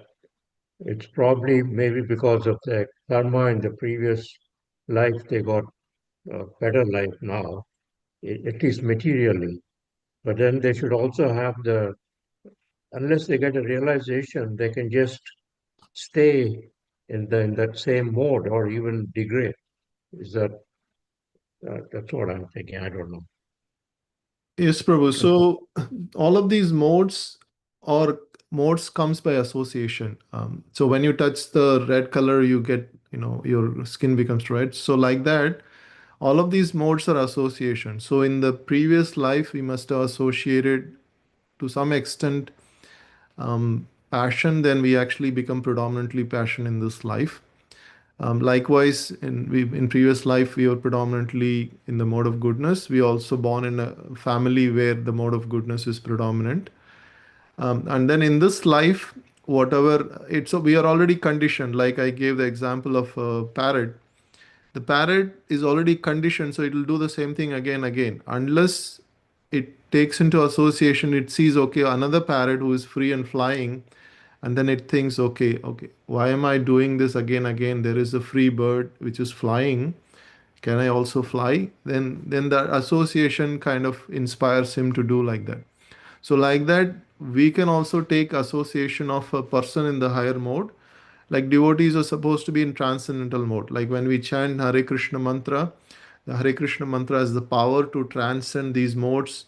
it's probably maybe because of their karma in the previous life, they got a better life now, at least materially. But then they should also have unless they get a realization, they can just stay in that same mode or even degrade. Is that's what I'm thinking? I don't know. Yes, Prabhu. So all of these modes comes by association. So when you touch the red color, you get, your skin becomes red. So like that, all of these modes are association. So in the previous life, we must have associated to some extent passion. Then we actually become predominantly passion in this life. Likewise, in previous life, we were predominantly in the mode of goodness. We also born in a family where the mode of goodness is predominant. And then in this life, whatever it's, so we are already conditioned. Like I gave the example of a parrot. The parrot is already conditioned, so it will do the same thing again, unless it takes into association. It sees, okay, another parrot who is free and flying, and then it thinks, okay, why am I doing this again? There is a free bird which is flying. Can I also fly? Then the association kind of inspires him to do like that. So like that, we can also take association of a person in the higher mode. Like devotees are supposed to be in transcendental mode. Like when we chant Hare Krishna mantra, the Hare Krishna mantra has the power to transcend these modes,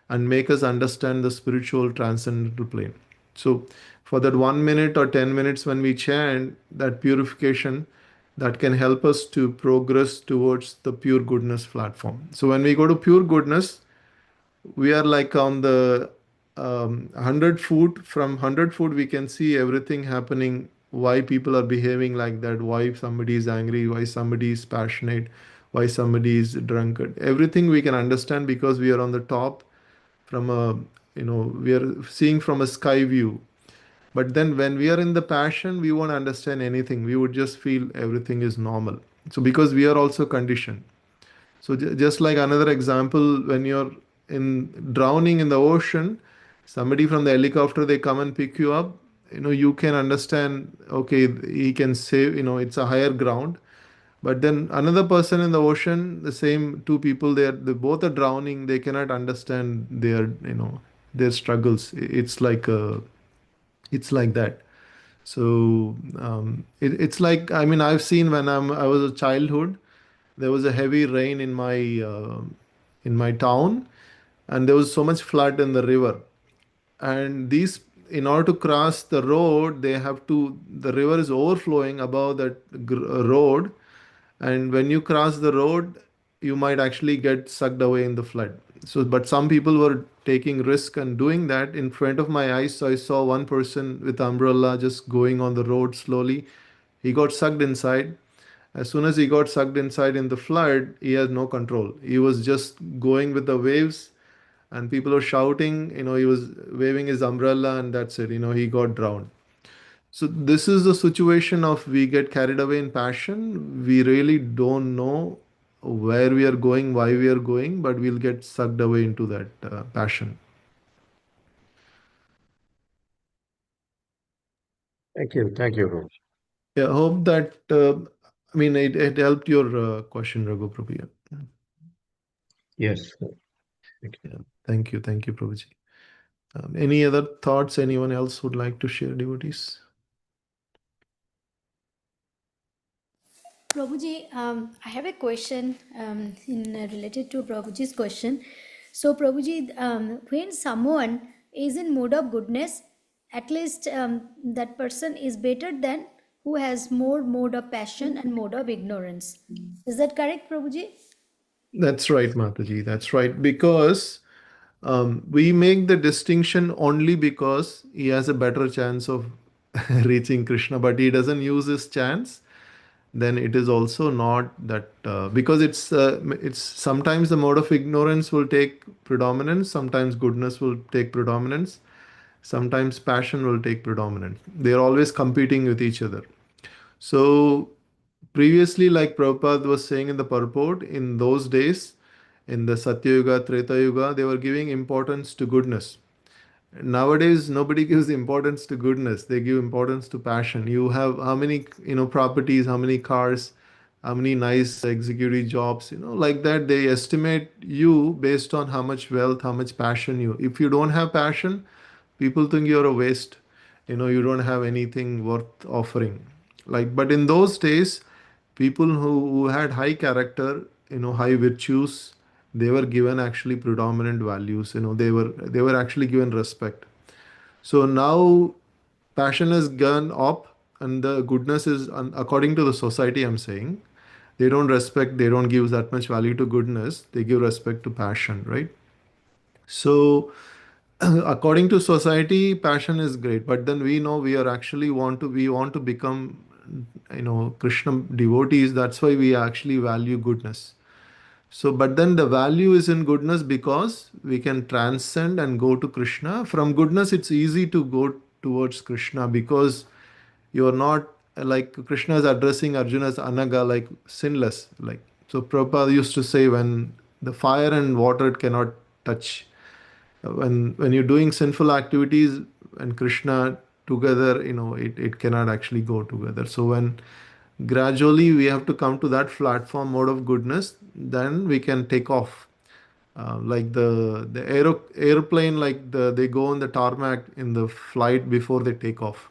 and make us understand the spiritual transcendental plane. So, for that 1 minute or 10 minutes when we chant, that purification, that can help us to progress towards the pure goodness platform. So, when we go to pure goodness, we are like on the 100 foot. From 100 foot we can see everything happening, why people are behaving like that, why somebody is angry, why somebody is passionate, why somebody is drunkard. Everything we can understand because we are on the top, from a, we are seeing from a sky view. But then when we are in the passion, we won't understand anything, we would just feel everything is normal. So because we are also conditioned. So just like another example, when you're in drowning in the ocean, somebody from the helicopter, they come and pick you up. You can understand. Okay, he can save. It's a higher ground. But then another person in the ocean, the same two people, they both are drowning. They cannot understand their struggles. It's like that. So it's like, I mean, I've seen when I was a childhood, there was a heavy rain in my town, and there was so much flood in the river. And these, in order to cross the road, they have to, the river is overflowing above that road, and when you cross the road, you might actually get sucked away in the flood. So but some people were taking risk and doing that in front of my eyes. So I saw one person with umbrella just going on the road slowly. He got sucked inside. As soon as he got sucked inside in the flood, he has no control. He was just going with the waves, and people were shouting. He was waving his umbrella, and that's it. He got drowned. So this is the situation of, we get carried away in passion. We really don't know where we are going, why we are going, but we'll get sucked away into that passion. Thank you, Rose. Yeah, I hope that, I mean, it helped your question, Raghu Prabhu. Yeah. Yes, thank you. Yeah. Thank you, Prabhuji. Any other thoughts anyone else would like to share, devotees? Prabhuji, I have a question related to Prabhuji's question. So, Prabhuji, when someone is in mood of goodness, at least that person is better than who has more mode of passion and mode of ignorance. Is that correct, Prabhuji? That's right, Mataji. That's right. Because we make the distinction only because he has a better chance of reaching Krishna, but he doesn't use his chance. Then it is also not that, because it's sometimes the mode of ignorance will take predominance, sometimes goodness will take predominance, sometimes passion will take predominance. They are always competing with each other. So previously, like Prabhupada was saying in the purport, in those days, in the Satya Yuga, Treta Yuga, they were giving importance to goodness. Nowadays, nobody gives importance to goodness. They give importance to passion. You have how many, properties, how many cars, how many nice executive jobs, like that. They estimate you based on how much wealth, how much passion you. If you don't have passion, people think you're a waste. You don't have anything worth offering. But in those days, people who had high character, high virtues, they were given actually predominant values. They were actually given respect. So now passion has gone up, and the goodness is, according to the society, I'm saying, they don't respect, they don't give that much value to goodness, they give respect to passion, right? So according to society, passion is great, but then we know we want to become, Krishna devotees. That's why we actually value goodness. So, but then the value is in goodness because we can transcend and go to Krishna. From goodness, it's easy to go towards Krishna because you are not, like Krishna is addressing Arjuna as anaga, like sinless. Like, so Prabhupada used to say, when the fire and water cannot touch, when you're doing sinful activities and Krishna together, it cannot actually go together. So when gradually we have to come to that platform mode of goodness, then we can take off. Like the airplane, like they go on the tarmac in the flight before they take off,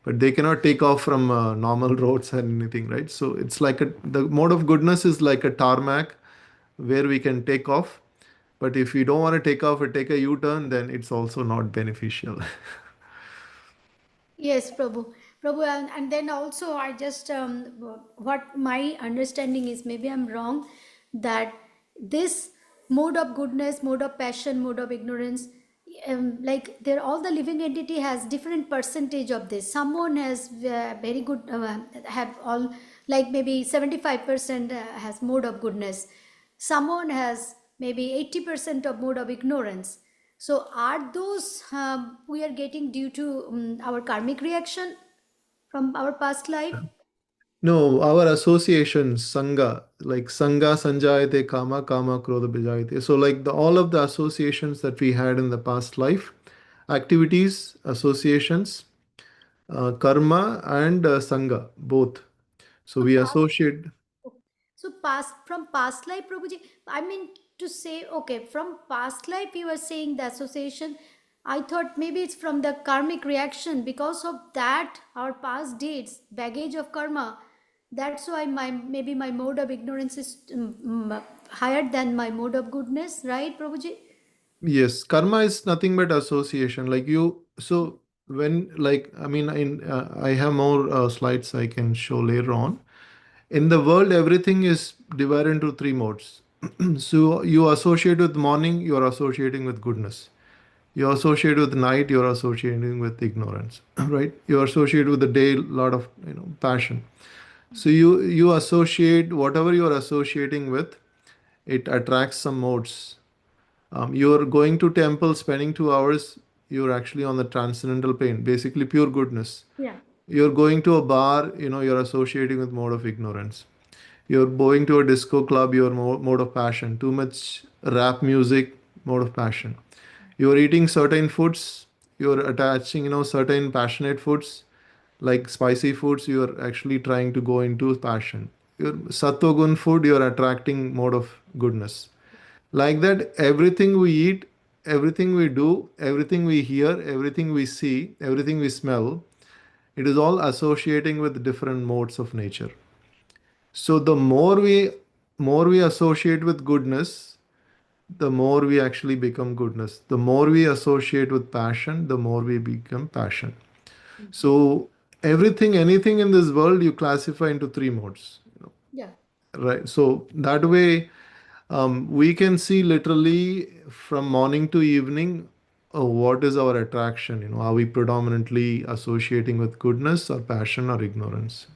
but they cannot take off from normal roads and anything, right? So it's like the mode of goodness is like a tarmac where we can take off. But if you don't want to take off or take a U-turn, then it's also not beneficial. Yes, Prabhu. Prabhu, and then also I just what my understanding is, maybe I'm wrong, that this mode of goodness, mode of passion, mode of ignorance, like there all the living entity has different percentage of this. Someone has very good have all, like maybe 75% has mode of goodness. Someone has maybe 80% of mode of ignorance. So are those we are getting due to our karmic reaction from our past life? No, our associations, Sangha, like Sangha Sanjayate Kama, Kama Krodha Bijayate. So, like all of the associations that we had in the past life, activities, associations, karma, and Sangha, both. So, So we past, associate. so past, from past life, Prabhuji, I mean to say, okay, from past life you were saying the association. I thought maybe it's from the karmic reaction, because of that our past deeds, baggage of karma. That's why my maybe my mode of ignorance is higher than my mode of goodness, right, Prabhuji? Yes, karma is nothing but association. Like you, so when, like, I mean, I have more slides I can show later on. In the world, everything is divided into three modes. So you associate with morning, you are associating with goodness. You associate with night, you are associating with ignorance, right? You associate with the day, lot of passion. So you associate whatever you are associating with, it attracts some modes. You're going to temple, spending 2 hours, you're actually on the transcendental plane, basically pure goodness. Yeah. You're going to a bar, you're associating with mode of ignorance. You're going to a disco club, your mode of passion. Too much rap music, mode of passion. You're eating certain foods, you're attaching, certain passionate foods, like spicy foods, you're actually trying to go into passion. Your sattva gun food, you're attracting mode of goodness. Like that, everything we eat, everything we do, everything we hear, everything we see, everything we smell, it is all associating with different modes of nature. So the more we associate with goodness, the more we actually become goodness. The more we associate with passion, the more we become passion. So everything, anything in this world, you classify into three modes. Yeah. Right. So that way, we can see literally from morning to evening, what is our attraction? Are we predominantly associating with goodness or passion or ignorance?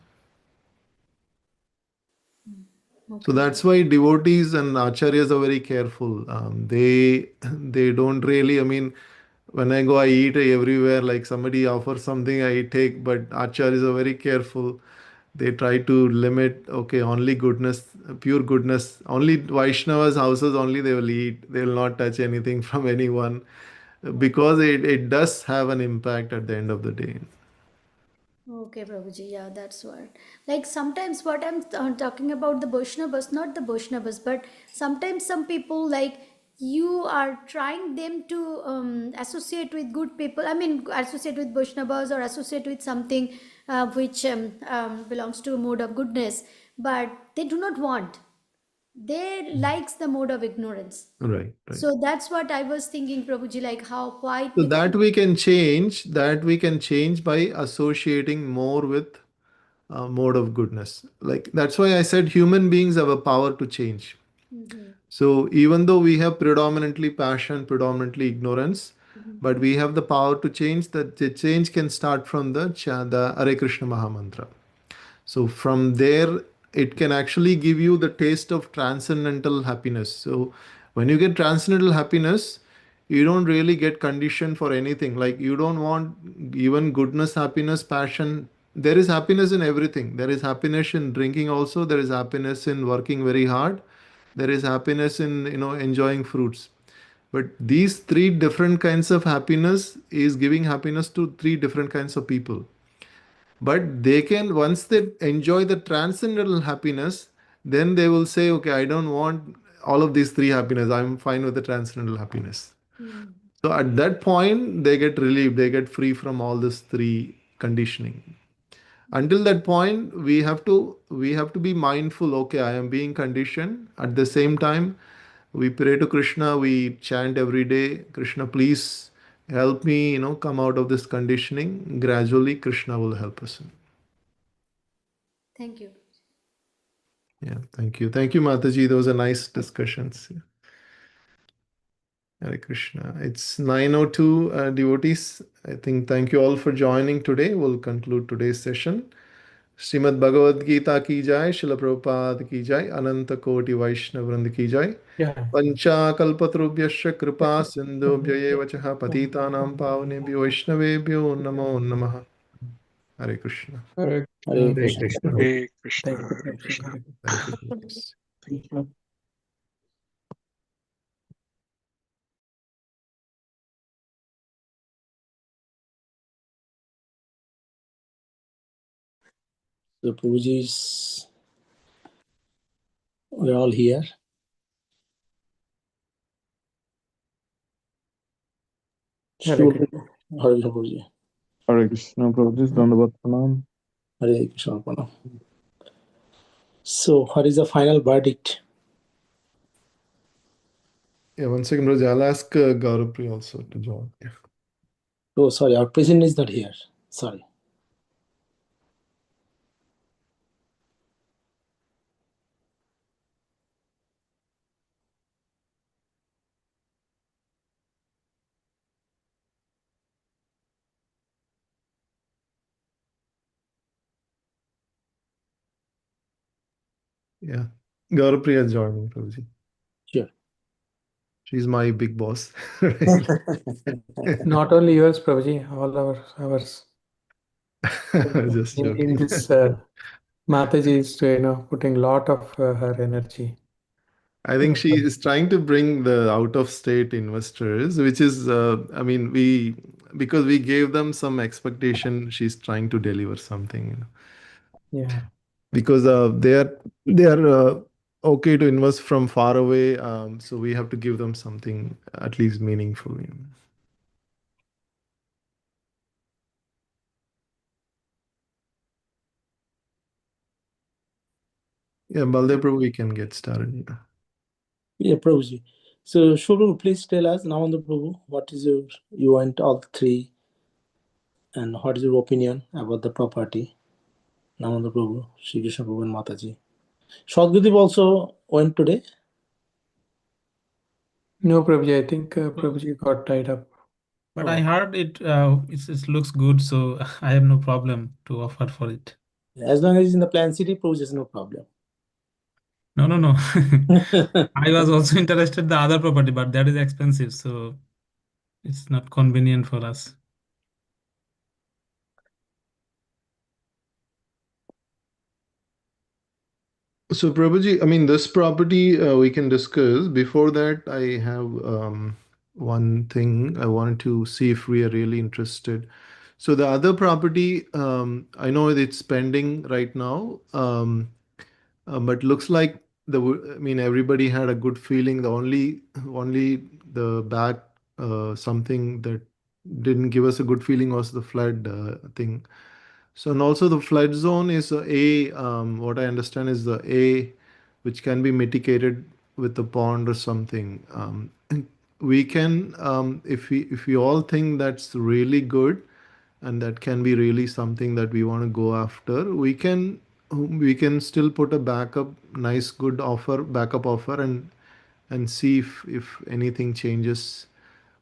So Okay. that's why devotees and acharyas are very careful. They don't really. I mean, when I go, I eat everywhere. Like somebody offers something, I take. But acharyas are very careful. They try to limit. Okay, only goodness, pure goodness. Only Vaishnavas' houses only they will eat. They will not touch anything from anyone, because it does have an impact at the end of the day. Okay, Prabhuji, yeah, that's what. Like sometimes what I'm talking about the Vaishnavas, not the Vaishnavas, but sometimes some people like you are trying them to associate with good people. I mean, associate with Vaishnavas or associate with something which belongs to a mode of goodness, but they do not want. They likes the mode of ignorance. Right, right. So that's what I was thinking, Prabhuji, like how why So it's. that we can change. That we can change by associating more with mode of goodness. Like that's why I said human beings have a power to change. Mhm, So even though we have predominantly passion, predominantly ignorance, mhm. but we have the power to change. That the change can start from the Hare Krishna Mahamantra. So from there, it can actually give you the taste of transcendental happiness. So when you get transcendental happiness, you don't really get conditioned for anything. Like you don't want even goodness, happiness, passion. There is happiness in everything. There is happiness in drinking also. There is happiness in working very hard. There is happiness in enjoying fruits. But these three different kinds of happiness is giving happiness to three different kinds of people. But they can, once they enjoy the transcendental happiness, then they will say, okay, I don't want all of these three happiness. I'm fine with the transcendental happiness. Mm. So at that point, they get relieved. They get free from all this three conditioning. Until that point, we have to be mindful. Okay, I am being conditioned. At the same time, we pray to Krishna, we chant every day, Krishna, please help me, come out of this conditioning. Gradually, Krishna will help us. Thank you. Yeah, thank you. Thank you, Mataji. Those are nice discussions. Hare Krishna. It's 9:02, devotees. I think thank you all for joining today. We'll conclude today's session. Srimad Bhagavad Gita ki jai, Srila Prabhupada ki jai, Ananta Koti Vaishnav Vrind ki jai. Yeah. Panchakalpatarubhyasya kripa sindhubhya eva cha patitanam pavnebhyo vaishnavebhyo namo namaha. Hare Krishna. Hare Hare Hare Krishna. Krishna. Hare Krishna, Thank you, Hare Prabhuji. Krishna. Hare Thank you, devotees. Thank you. Krishna. So Prabhuji's, we're all here. Hare Shri Krishna. Hare Krishna, Prabhuji. Hare Krishna, Prabhuji. Dandavat Pranam. Hare Krishna. Pranam. So, what is the final verdict? Yeah, one second, Raj. I'll ask Gaurav Priya also to join. Yeah. Oh, sorry, our president is not here. Sorry. Yeah. Gaurav Priya is joining, Prabhuji. Sure. She's my big boss. Right? Not only yours, Prabhuji, all ours. Just In joking. this, Mataji is, putting lot of her energy. I think she is trying to bring the out of state investors, which is, I mean, because we gave them some expectation, she's trying to deliver something, Yeah. because they are okay to invest from far away. So we have to give them something at least meaningful. Yeah, Baldev Prabhu, we can get started. Yeah. Yeah, Prabhuji. So, Shubhu, please tell us, Navanda Prabhu, what is you went all three, and what is your opinion about the property? Navanda Prabhu, Shri Krishna Prabhu, and Mataji. Shadgudev also went today. No, Prabhuji, I think Prabhuji got tied up. But I heard it looks good, so I have no problem to offer for it. As long as it's in the plan city, Prabhuji has no problem. No. I was also interested the other property, but that is expensive, so it's not convenient for us. So Prabhuji, I mean, this property we can discuss. Before that, I have one thing I wanted to see if we are really interested. So the other property, I know it's pending right now, but looks like I mean, everybody had a good feeling. Only the back something that didn't give us a good feeling was the flood thing. So, and also the flood zone is what I understand is the A, which can be mitigated with the pond or something. We can, if we all think that's really good, and that can be really something that we want to go after, we can still put a nice, good backup offer, and see if anything changes,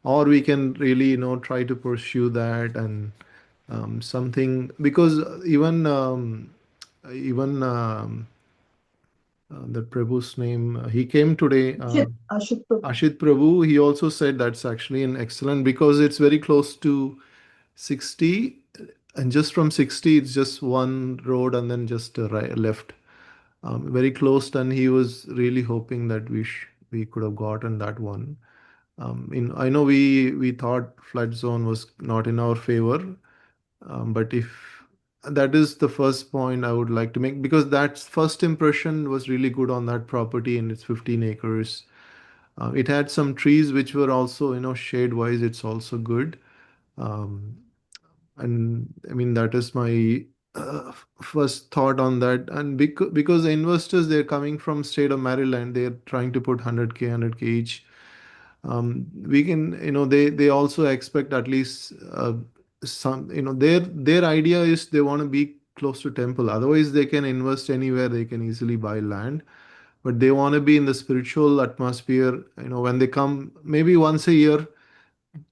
or we can really try to pursue that, and something, because even that Prabhu's name, he came today, Ashit Prabhu, he also said that's actually an excellent, because it's very close to 60, and just from 60 it's just one road and then just a right, left, very close, and he was really hoping that we could have gotten that one. I know we thought flood zone was not in our favor, but if that is the first point I would like to make, because that first impression was really good on that property, and it's 15 acres. It had some trees which were also, shade wise, it's also good. Um, and I mean, that is my first thought on that. And because the investors, they're coming from state of Maryland, they're trying to put 100K, 100K each. We can, they also expect at least some, their idea is they want to be close to temple. Otherwise, they can invest anywhere. They can easily buy land, but they want to be in the spiritual atmosphere. When they come, maybe once a year,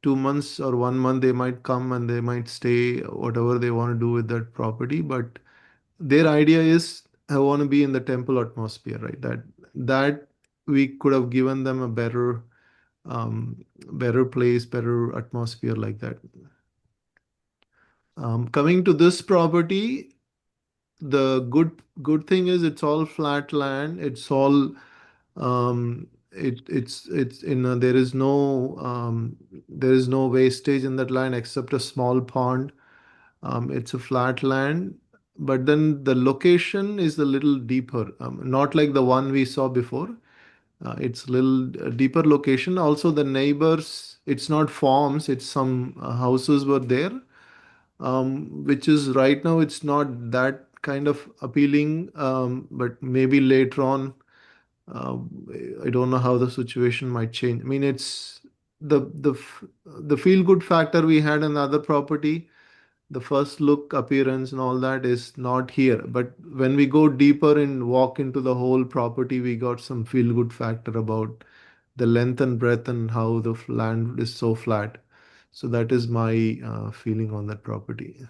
2 months or 1 month, they might come and they might stay, whatever they want to do with that property. But their idea is, I want to be in the temple atmosphere, right? That we could have given them a better place, better atmosphere like that. Coming to this property, the good thing is it's all flat land. It's all it's in there is no wastage in that land except a small pond. It's a flat land, but then the location is a little deeper, not like the one we saw before. It's a little deeper location. Also, the neighbors, it's not farms, it's some houses were there, which is right now, it's not that kind of appealing, but maybe later on, uh, I don't know how the situation might change. I mean, it's the feel good factor we had in the other property, the first look appearance and all that is not here. But when we go deeper and walk into the whole property, we got some feel good factor about the length and breadth and how the land is so flat. So that is my feeling on that property.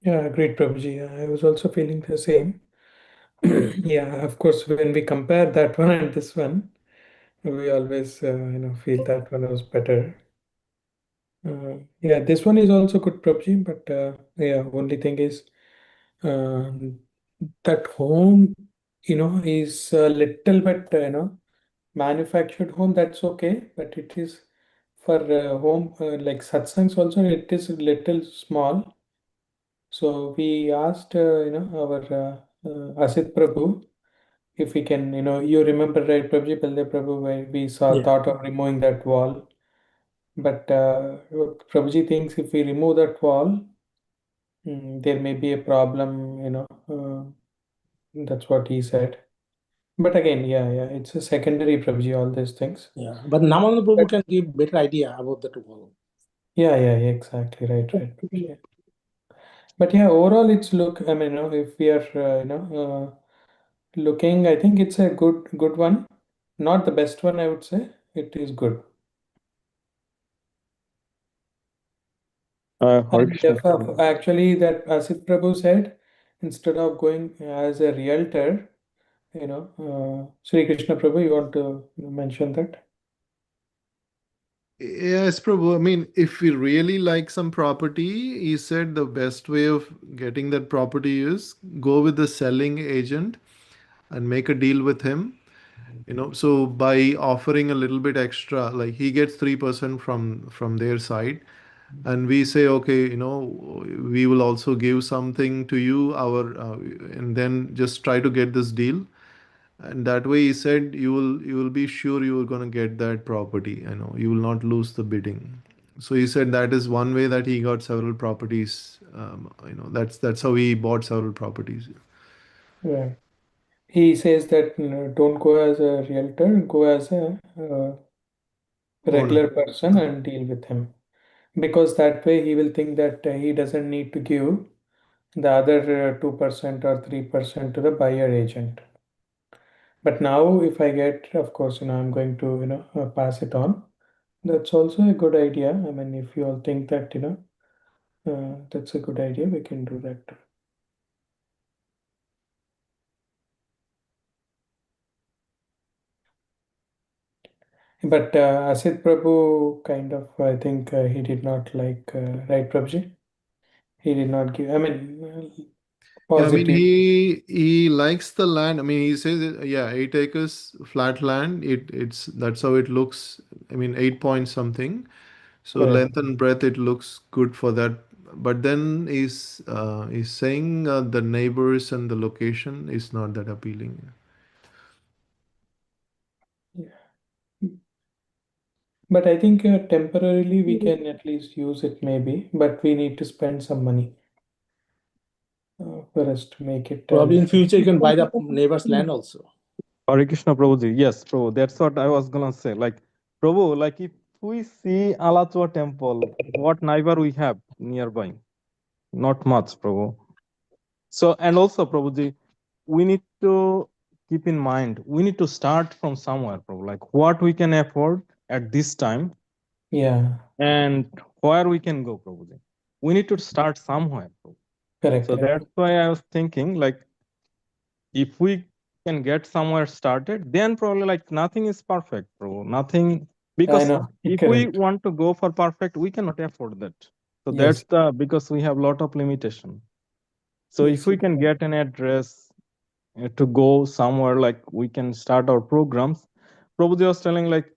Yeah, great, Prabhuji. I was also feeling the same. Yeah, of course, when we compare that one and this one, we always, feel that one was better. Yeah, this one is also good, Prabhuji, but yeah, only thing is um, that home, is a little bit, manufactured home. That's okay, but it is for home like satsangs also. It is a little small. So we asked, our Asit Prabhu if we can, you remember, right, Prabhuji Baldev Prabhu, where we saw Yeah. thought of removing that wall. But Prabhuji thinks if we remove that wall, there may be a problem, that's what he said. But again, yeah, it's a secondary, Prabhuji, all these things. Yeah. But Namananda But Prabhu can give better idea about that wall. yeah, exactly, right, Prabhuji. Yeah. But yeah, overall, it's look. I mean, if we are, looking, I think it's a good one. Not the best one, I would say. It is good. Hare And Krishna. actually, that Asit Prabhu said, instead of going as a realtor, Sri Krishna Prabhu, you want to mention that? Yes, Prabhu. I mean, if we really like some property, he said the best way of getting that property is go with the selling agent and make a deal with him. So by offering a little bit extra, like he gets 3% from their side, and we say, okay, we will also give something to you, and then just try to get this deal. And that way, he said, you will be sure you are going to get that property. You will not lose the bidding. So he said that is one way that he got several properties. That's how he bought several properties. Yeah. He says that don't go as a realtor, go as a Owner. regular person and deal with him. Because that way he will think that he doesn't need to give the other 2% or 3% to the buyer agent. But now, if I get, of course, I'm going to, pass it on. That's also a good idea. I mean, if you all think that, that's a good idea, we can do that too. But Asit Prabhu kind of, I think he did not like, right, Prabhuji? He did not give, I mean, Yeah, I mean, positive. he likes the land. I mean, he says, yeah, 8 acres flat land. It's that's how it looks. I mean, 8 point something. So Correct. length and breadth, it looks good for that. But then he's saying the neighbors and the location is not that appealing. Yeah. But I think temporarily we can at least use it maybe, but we need to spend some money for us to make it. Probably in future you can buy the neighbor's land also. Hare Krishna Prabhuji. Yes, Prabhu. That's what I was gonna say. Like, Prabhu, like if we see Alachua temple, what neighbor we have nearby? Not much, Prabhu. So, and also, Prabhuji, we need to keep in mind, we need to start from somewhere, Prabhu. Like what we can afford at this time Yeah, and where we can go, Prabhuji. We need to start somewhere, Prabhu. correct, So correct. that's why I was thinking, like, if we can get somewhere started, then probably like nothing is perfect, bro. Nothing, I because know, if we correct. want to go for perfect, we cannot afford that. So Yes, that's the, because we have lot of limitation. So if yes, we can get an address to go somewhere, like we can start our programs. Prabhuji was telling like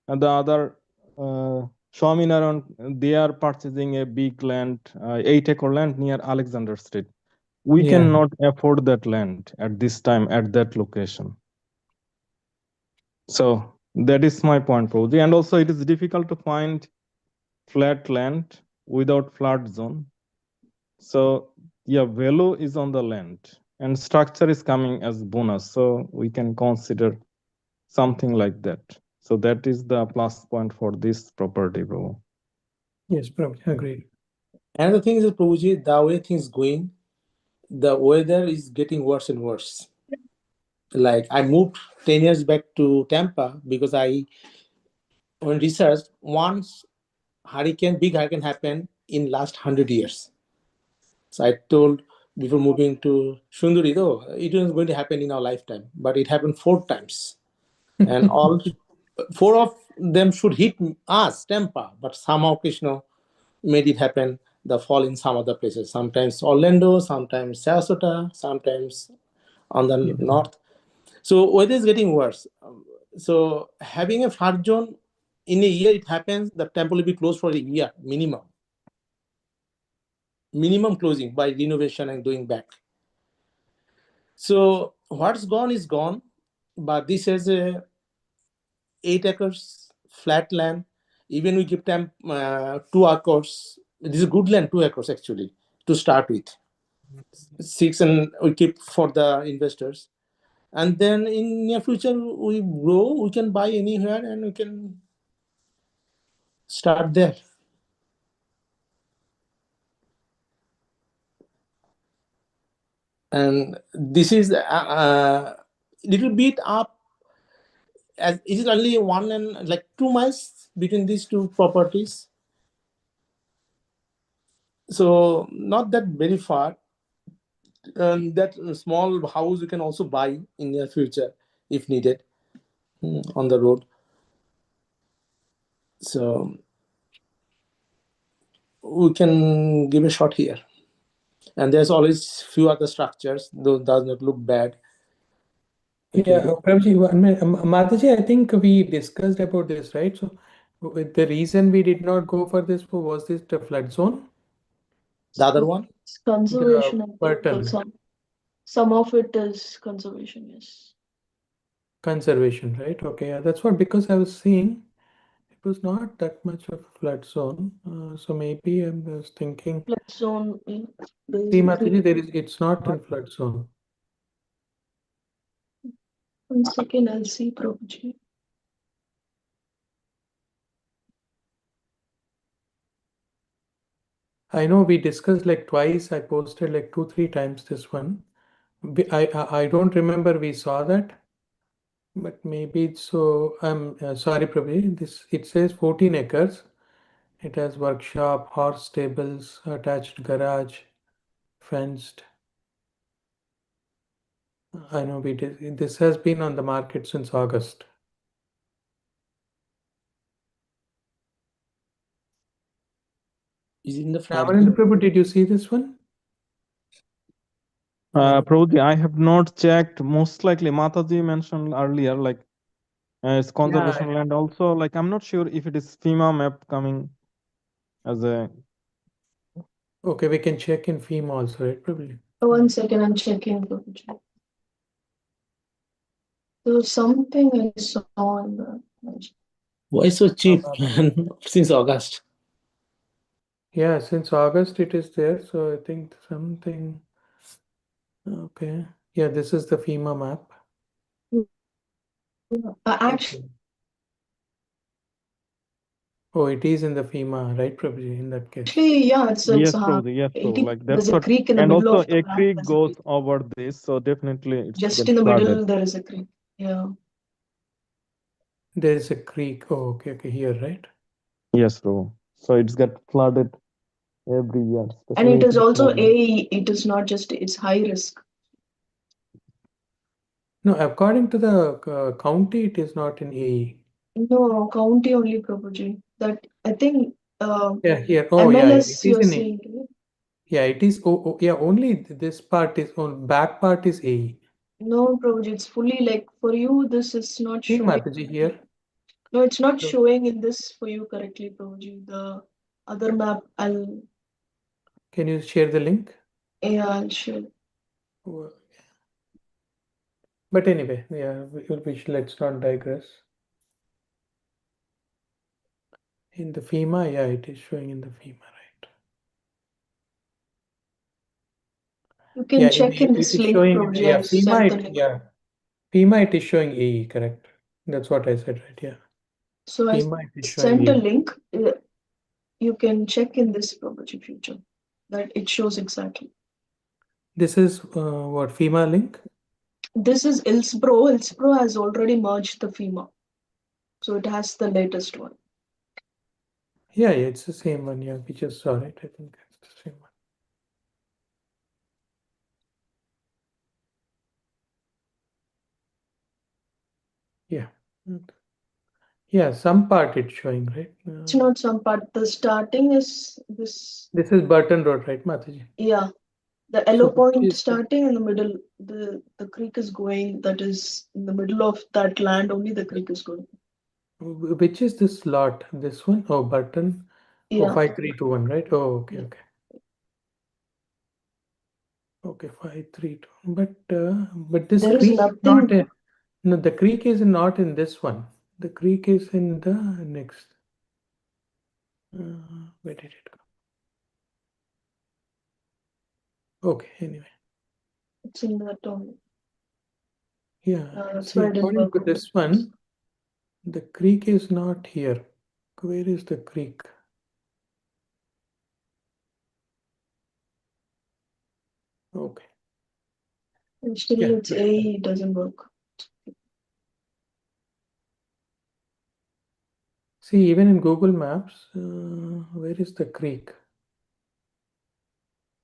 the other Swaminarayan, they are purchasing a big land, 8-acre land near Alexander Street. We yeah, cannot afford that land at this time at that location. So that is my point, Prabhuji. And also it is difficult to find flat land without flood zone. So yeah, value is on the land and structure is coming as bonus. So we can consider something like that. So that is the plus point for this property, Prabhu. yes, probably agreed. Another thing is that, Prabhuji, the way things going, the weather is getting worse and worse. Like I moved 10 years back to Tampa because I, when researched, once big hurricane happened in last 100 years. So I told before moving to Sundari, though, it was going to happen in our lifetime, but it happened 4 times. And all 4 of them should hit us, Tampa, but somehow Krishna made it happen, the fall in some other places. Sometimes Orlando, sometimes Sarasota, sometimes on the Yeah. north. So weather is getting worse. So having a flood zone in a year, it happens, the temple will be closed for a year minimum. Minimum closing by renovation and doing back. So what's gone is gone, but this is a 8 acres flat land. Even we give them 2 acres. This is good land, 2 acres actually to start with. 6 and we keep for the investors. And then in near future we grow, we can buy anywhere and we can start there. And this is little bit up, as it is only 1 and like 2 miles between these two properties, so not that very far. That small house you can also buy in the future if needed on the road. So we can give a shot here. And there's always few other structures, though does not look bad. Yeah, Prabhuji, Mataji, I think we discussed about this, right? So the reason we did not go for this was this the flood zone? The other one? It's conservation, I think, but Burton. some of it is conservation, yes. Conservation, right? Okay, yeah, that's what, because I was seeing it was not that much of a flood zone. So maybe I was thinking, Flood zone, see, Mataji, basically. it's not in flood zone. 1 second, I'll see, Prabhuji. I know we discussed like twice. I posted like 2-3 times this one. I don't remember we saw that, but maybe it's so. I'm sorry, Prabhi. This it says 14 acres. It has workshop, horse stables, attached garage, fenced. I know we did. This has been on the market since August. Is it in the flood Ramanand zone? Prabhu, did you see this one? Prabhuji, I have not checked. Most likely, Mataji mentioned earlier, like it's conservation land also. Like I'm not sure if it is FEMA map coming as a. Okay, we can check in FEMA also, right? Probably. 1 second, I'm checking, Prabhuji. There was something I saw in the. Why so cheap, man? Since August. Yeah, since August it is there, so I think something. Okay. Yeah, this is the FEMA map. Actually, Oh, it is in the FEMA, right, Prabhuji, in that case. yeah, Yes, Prabhuji. Yes, Prabhu. Like there's that's a what. creek in the And middle also of the a map. creek There's a goes creek. over this, so definitely it's Just get in the flooded. middle, there is a creek. Yeah. There is a creek. Oh, okay, okay, here, right? Yes, Prabhu. So it's get flooded every year, And especially it if is it's also flooding. it is not just, it's high risk. No, according to the county, it is not in AE. No, county only, Prabhuji. That I think Yeah, here. Oh, yeah, it MLS is you're in A. saying, right? Yeah, it is. Oh, yeah, only this part is on back part is AE. No, Prabhuji, it's fully like for you, this is not See, showing. Mataji, here. No, it's not So- showing in this for you correctly, Prabhuji. The other map, Can you share the link? I'll share. Well, but anyway, yeah, let's not digress. In the FEMA, yeah, it is showing in the FEMA, right? You can Yeah, check in it this is link, showing. Prabhuji. Yeah, I sent the link. yeah, FEMA it is showing AE, correct? That's what I said, right? Yeah, So FEMA it I is showing sent a AE. link. You can check in this, Prabhuji, future. That it shows exactly. This is what FEMA link? This is Ilsbro. Ilsbro has already merged the FEMA. So it has the latest one. Yeah, it's the same one. Yeah, we just saw it. I think it's the same one. Yeah. Yeah, some part it's showing, right? It's not some part. The starting is this. This is Burton Road, right, Mataji? Yeah. The So yellow which point is starting in the middle. The creek is going. That is in the middle of that land. Only the creek is going. which is this lot? This one? Oh, Burton. Oh, Yeah. 5321, right? Oh, okay, Yeah. okay. Okay, 532. But this There is creek is not nothing. a, no, the creek is not in this one. The creek is in the next. Where did it go? Okay, anyway. It's in that only. Yeah, That's see, why it didn't according work to out. this one, the creek is not here. Where is the creek? Okay. And still Yeah. it's A, it doesn't work. See, even in Google Maps, where is the creek?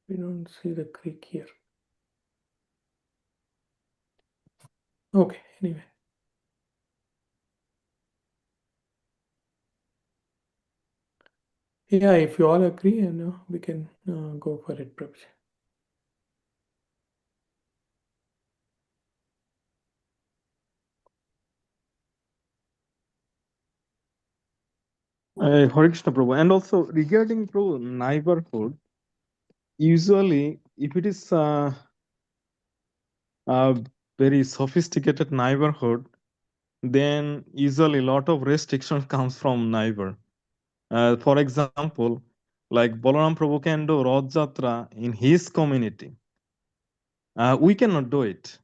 We don't see the creek here. Okay, anyway. Yeah, if you all agree, we can go for it, Prabhuji. Hare Krishna Prabhu. And also regarding Prabhu neighborhood, usually if it is a very sophisticated neighborhood, then usually a lot of restriction comes from neighbor. For example, like Balaram Prabhu can do Rath Jatra in his community. We cannot do it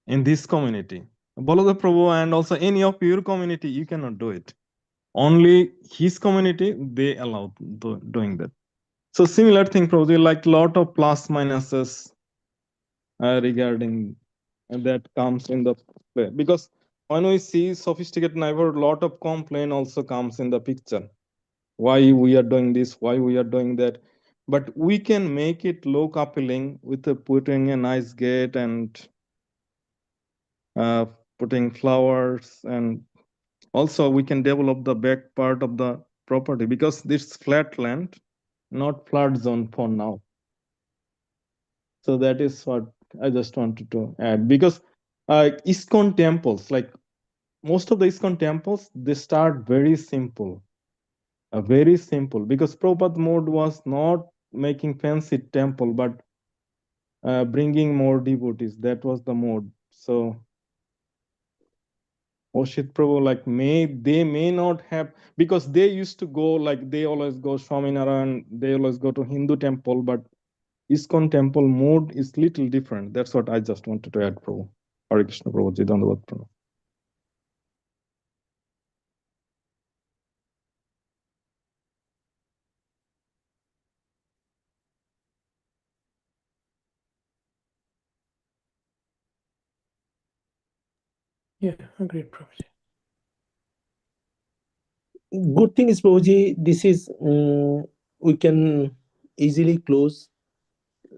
in this community. Baladev Prabhu and also any of your community, you cannot do it. Only his community, they allow doing that. So similar thing, probably like lot of plus minuses regarding that comes in the play. Because when we see sophisticated neighbor, lot of complaint also comes in the picture. Why we are doing this, why we are doing that. But we can make it look appealing with putting a nice gate and putting flowers, and also we can develop the back part of the property because this flat land, not flood zone for now. So that is what I just wanted to add, because ISKCON temples, like most of the ISKCON temples, they start very simple, because Prabhupada mode was not making fancy temple, but bringing more devotees. That was the mode. So Oshit Prabhu, like they may not have, because they used to go, like they always go Swaminarayan, they always go to Hindu temple, but ISKCON temple mode is little different. That's what I just wanted to add, Prabhu. Hare Krishna Prabhu, Jidandavad Prabhu. Yeah, agreed, Prabhuji. Good thing is, Prabhuji, this is we can easily close,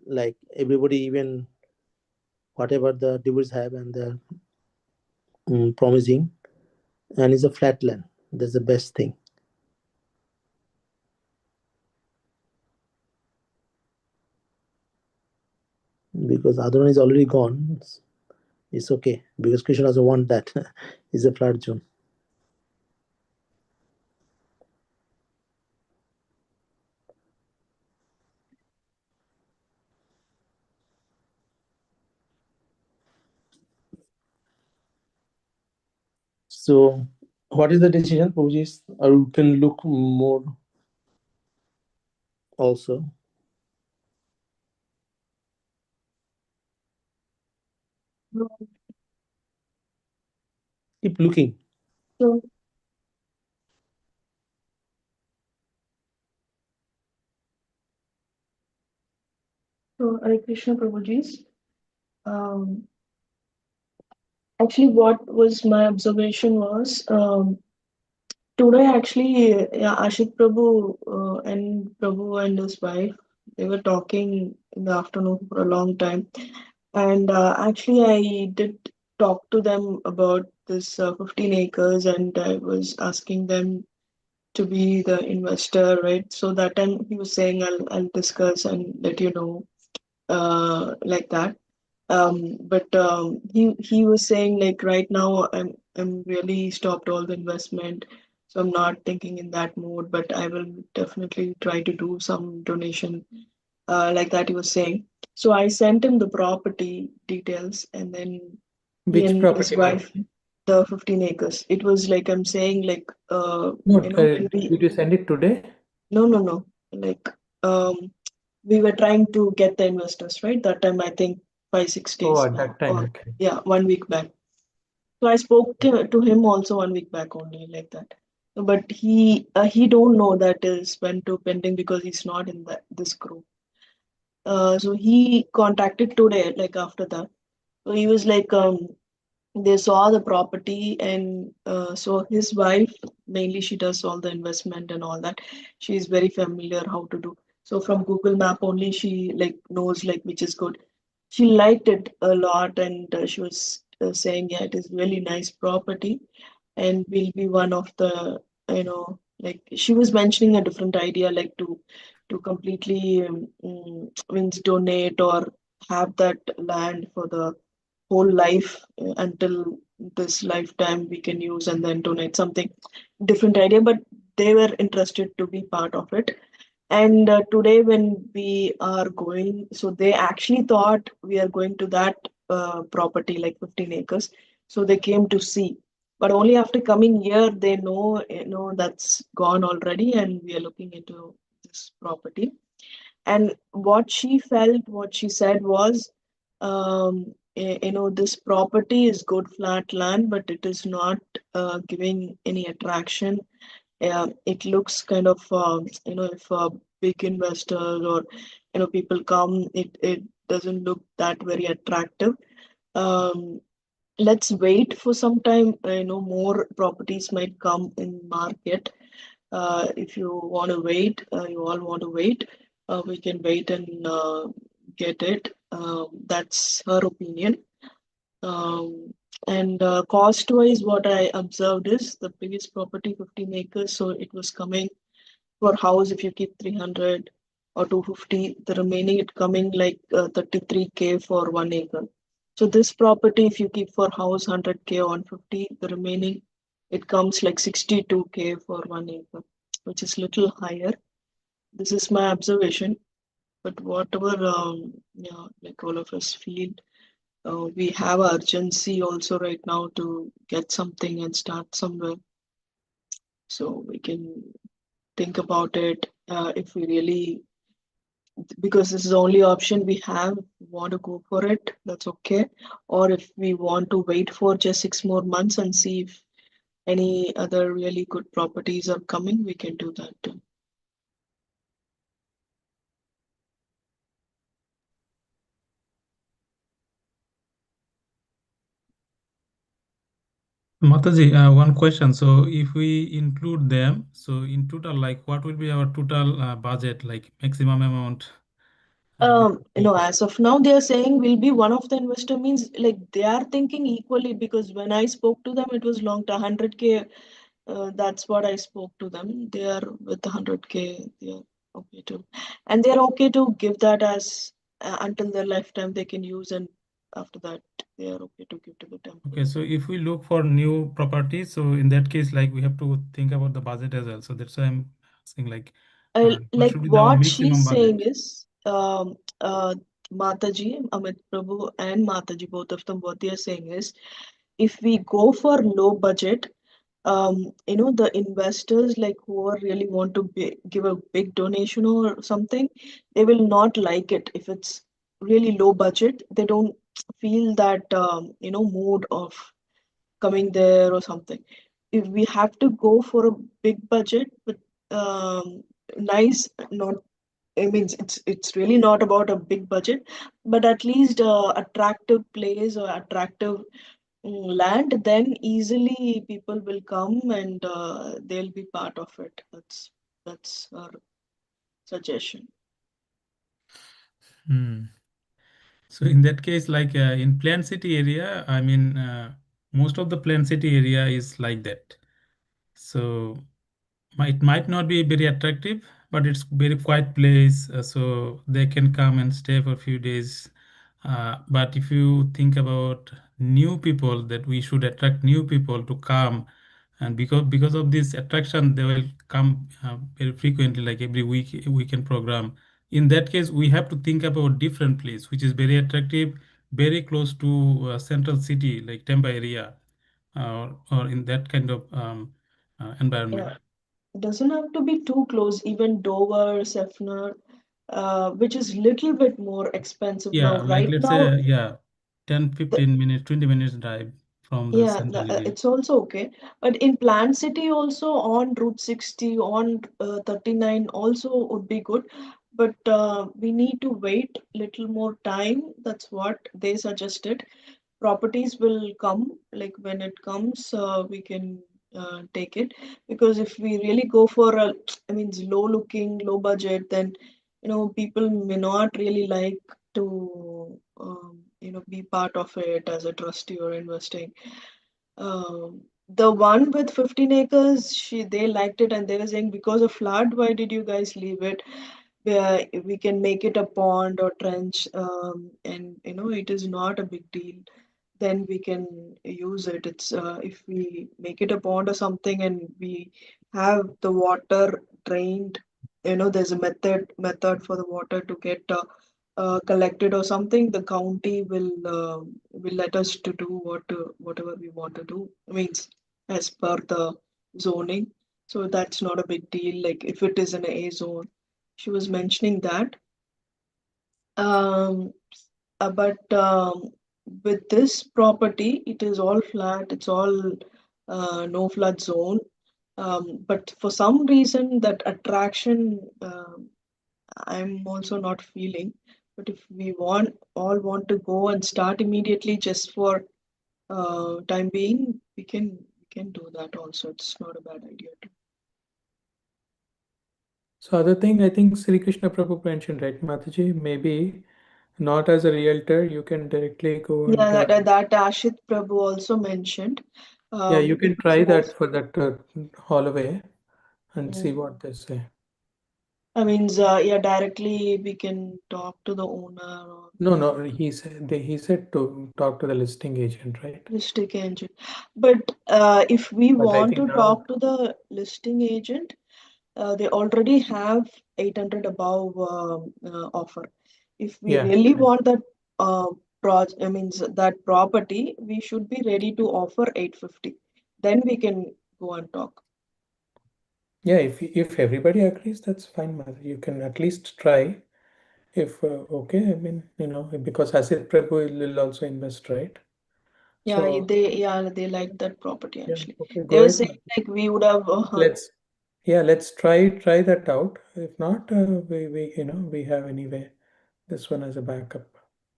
like everybody, even whatever the devotees have and the promising, and it's a flat land. That's the best thing, because other one is already gone. It's okay because Krishna doesn't want that. It's a flat zone. So, what is the decision, Prabhuji? Or we can look more also. Keep looking. So, Hare Krishna Prabhuji. Um, Actually, what was my observation was today actually, yeah, Ashit Prabhu and Prabhu and his wife, they were talking in the afternoon for a long time. And actually, I did talk to them about this 15 acres, and I was asking them to be the investor, right? So that time he was saying, I'll discuss and let you know, like that. But he was saying like right now I'm really stopped all the investment, so I'm not thinking in that mode. But I will definitely try to do some donation, like that he was saying. So I sent him the property details, and then he Which and his property, ma'am? wife, the 15 acres. It was like I'm saying like No, when we did you send it today? no like we were trying to get the investors, right? That time I think 5 6 days Oh, at back, that time, or okay. yeah, 1 week back. So I spoke to him also 1 week back only, like that. But he don't know that is went to pending because he's not in this group. So he contacted today, like after that. So he was like, they saw the property, and so his wife, mainly she does all the investment and all that. She's very familiar how to do. So from Google Map only, she like knows like which is good. She liked it a lot, and she was saying, yeah, it is really nice property, and will be one of the, like she was mentioning a different idea, like to completely means donate or have that land for the whole life, until this lifetime we can use and then donate something different idea. But they were interested to be part of it. And today when we are going, so they actually thought we are going to that property like 15 acres. So they came to see, but only after coming here they know, that's gone already, and we are looking into this property. And what she felt, what she said was, this property is good flat land, but it is not giving any attraction. It looks kind of, if big investors or people come, it doesn't look that very attractive. Um, let's wait for some time. More properties might come in market. If you want to wait, you all want to wait, we can wait and get it. That's her opinion. Um, and cost wise, what I observed is the previous property 15 acres, so it was coming for house. If you keep 300 or 250, the remaining it coming like 33K for 1 acre. So this property, if you keep for house 100K or 150, the remaining it comes like 62K for 1 acre, which is little higher. This is my observation. But whatever, yeah, like all of us feel, we have urgency also right now to get something and start somewhere. So we can think about it if we really, because this is the only option we have, want to go for it, that's okay. Or if we want to wait for just 6 more months and see if any other really good properties are coming, we can do that too. Mataji, one question. So if we include them, so in total, like what will be our total budget, like maximum amount? As of now, they are saying will be one of the investor, means like they are thinking equally, because when I spoke to them, it was long to 100K. That's what I spoke to them. They are with 100K. They are okay to, and they are okay to give that as until their lifetime they can use, and after that they are okay to give to the temple. Okay, so if we look for new properties, so in that case, like we have to think about the budget as well. So that's why I'm asking, like, what Like should be our what maximum she's saying budget? is, Mataji, Amit Prabhu and Mataji, both of them, what they are saying is, if we go for low budget, the investors like who are really want to give a big donation or something, they will not like it if it's really low budget. They don't feel that mood of coming there or something. If we have to go for a big budget but nice, not, I mean, it's really not about a big budget, but at least attractive place or attractive land, then easily people will come and they'll be part of it. That's our suggestion. Hmm. So in that case, like in Plant City area, I mean, most of the Plant City area is like that. So it might not be very attractive, but it's very quiet place, so they can come and stay for a few days. But if you think about new people, that we should attract new people to come, and because of this attraction, they will come very frequently, like every week weekend program. In that case, we have to think about different place, which is very attractive, very close to central city, like Tampa area, or in that kind of environment. Yeah, it doesn't have to be too close. Even Dover, Sefner, which is little bit more expensive now. Yeah, like Right let's now, say, yeah, 10, the 15 minutes, 20 minutes drive from the yeah, central area. it's also okay. But in Plant City also on Route 60, on 39 also would be good. But we need to wait little more time. That's what they suggested. Properties will come, like when it comes, we can take it. Because if we really go for a, I mean, low looking, low budget, then people may not really like to be part of it as a trustee or investing. The one with 15 acres, they liked it, and they were saying, because of flood, why did you guys leave it? Where we can make it a pond or trench, and it is not a big deal. Then we can use it. It's if we make it a pond or something, and we have the water drained. There's a method for the water to get collected or something. The county will let us to do whatever we want to do. Means as per the zoning. So that's not a big deal. Like if it is an A zone, she was mentioning that. Um, but with this property, it is all flat. It's all no flood zone. But for some reason, that attraction, I'm also not feeling. But if we want to go and start immediately just for time being, we can do that also. It's not a bad idea too. So other thing I think Sri Krishna Prabhu mentioned, right, Mataji? Maybe not as a realtor, you can directly go and Yeah, that Ashit Prabhu also mentioned. yeah, you If can we try go, that for that Holloway and see mm, what they say. I mean, yeah, directly we can talk to the owner or No, no, he said to talk to the listing agent, right? listing agent. But if we But I want think to now, talk to the listing agent, they already have 800 above offer. If we yeah, really want that that property, we should be ready to offer 850. Then we can go and talk. Yeah, if everybody agrees, that's fine, Mother. You can at least try. If okay, I mean, because Asit Prabhu will also invest, right? Yeah, So they like that property yeah, actually. okay, They go were ahead, saying Mother. like we would have Let's try that out. If not, we have anyway this one as a backup.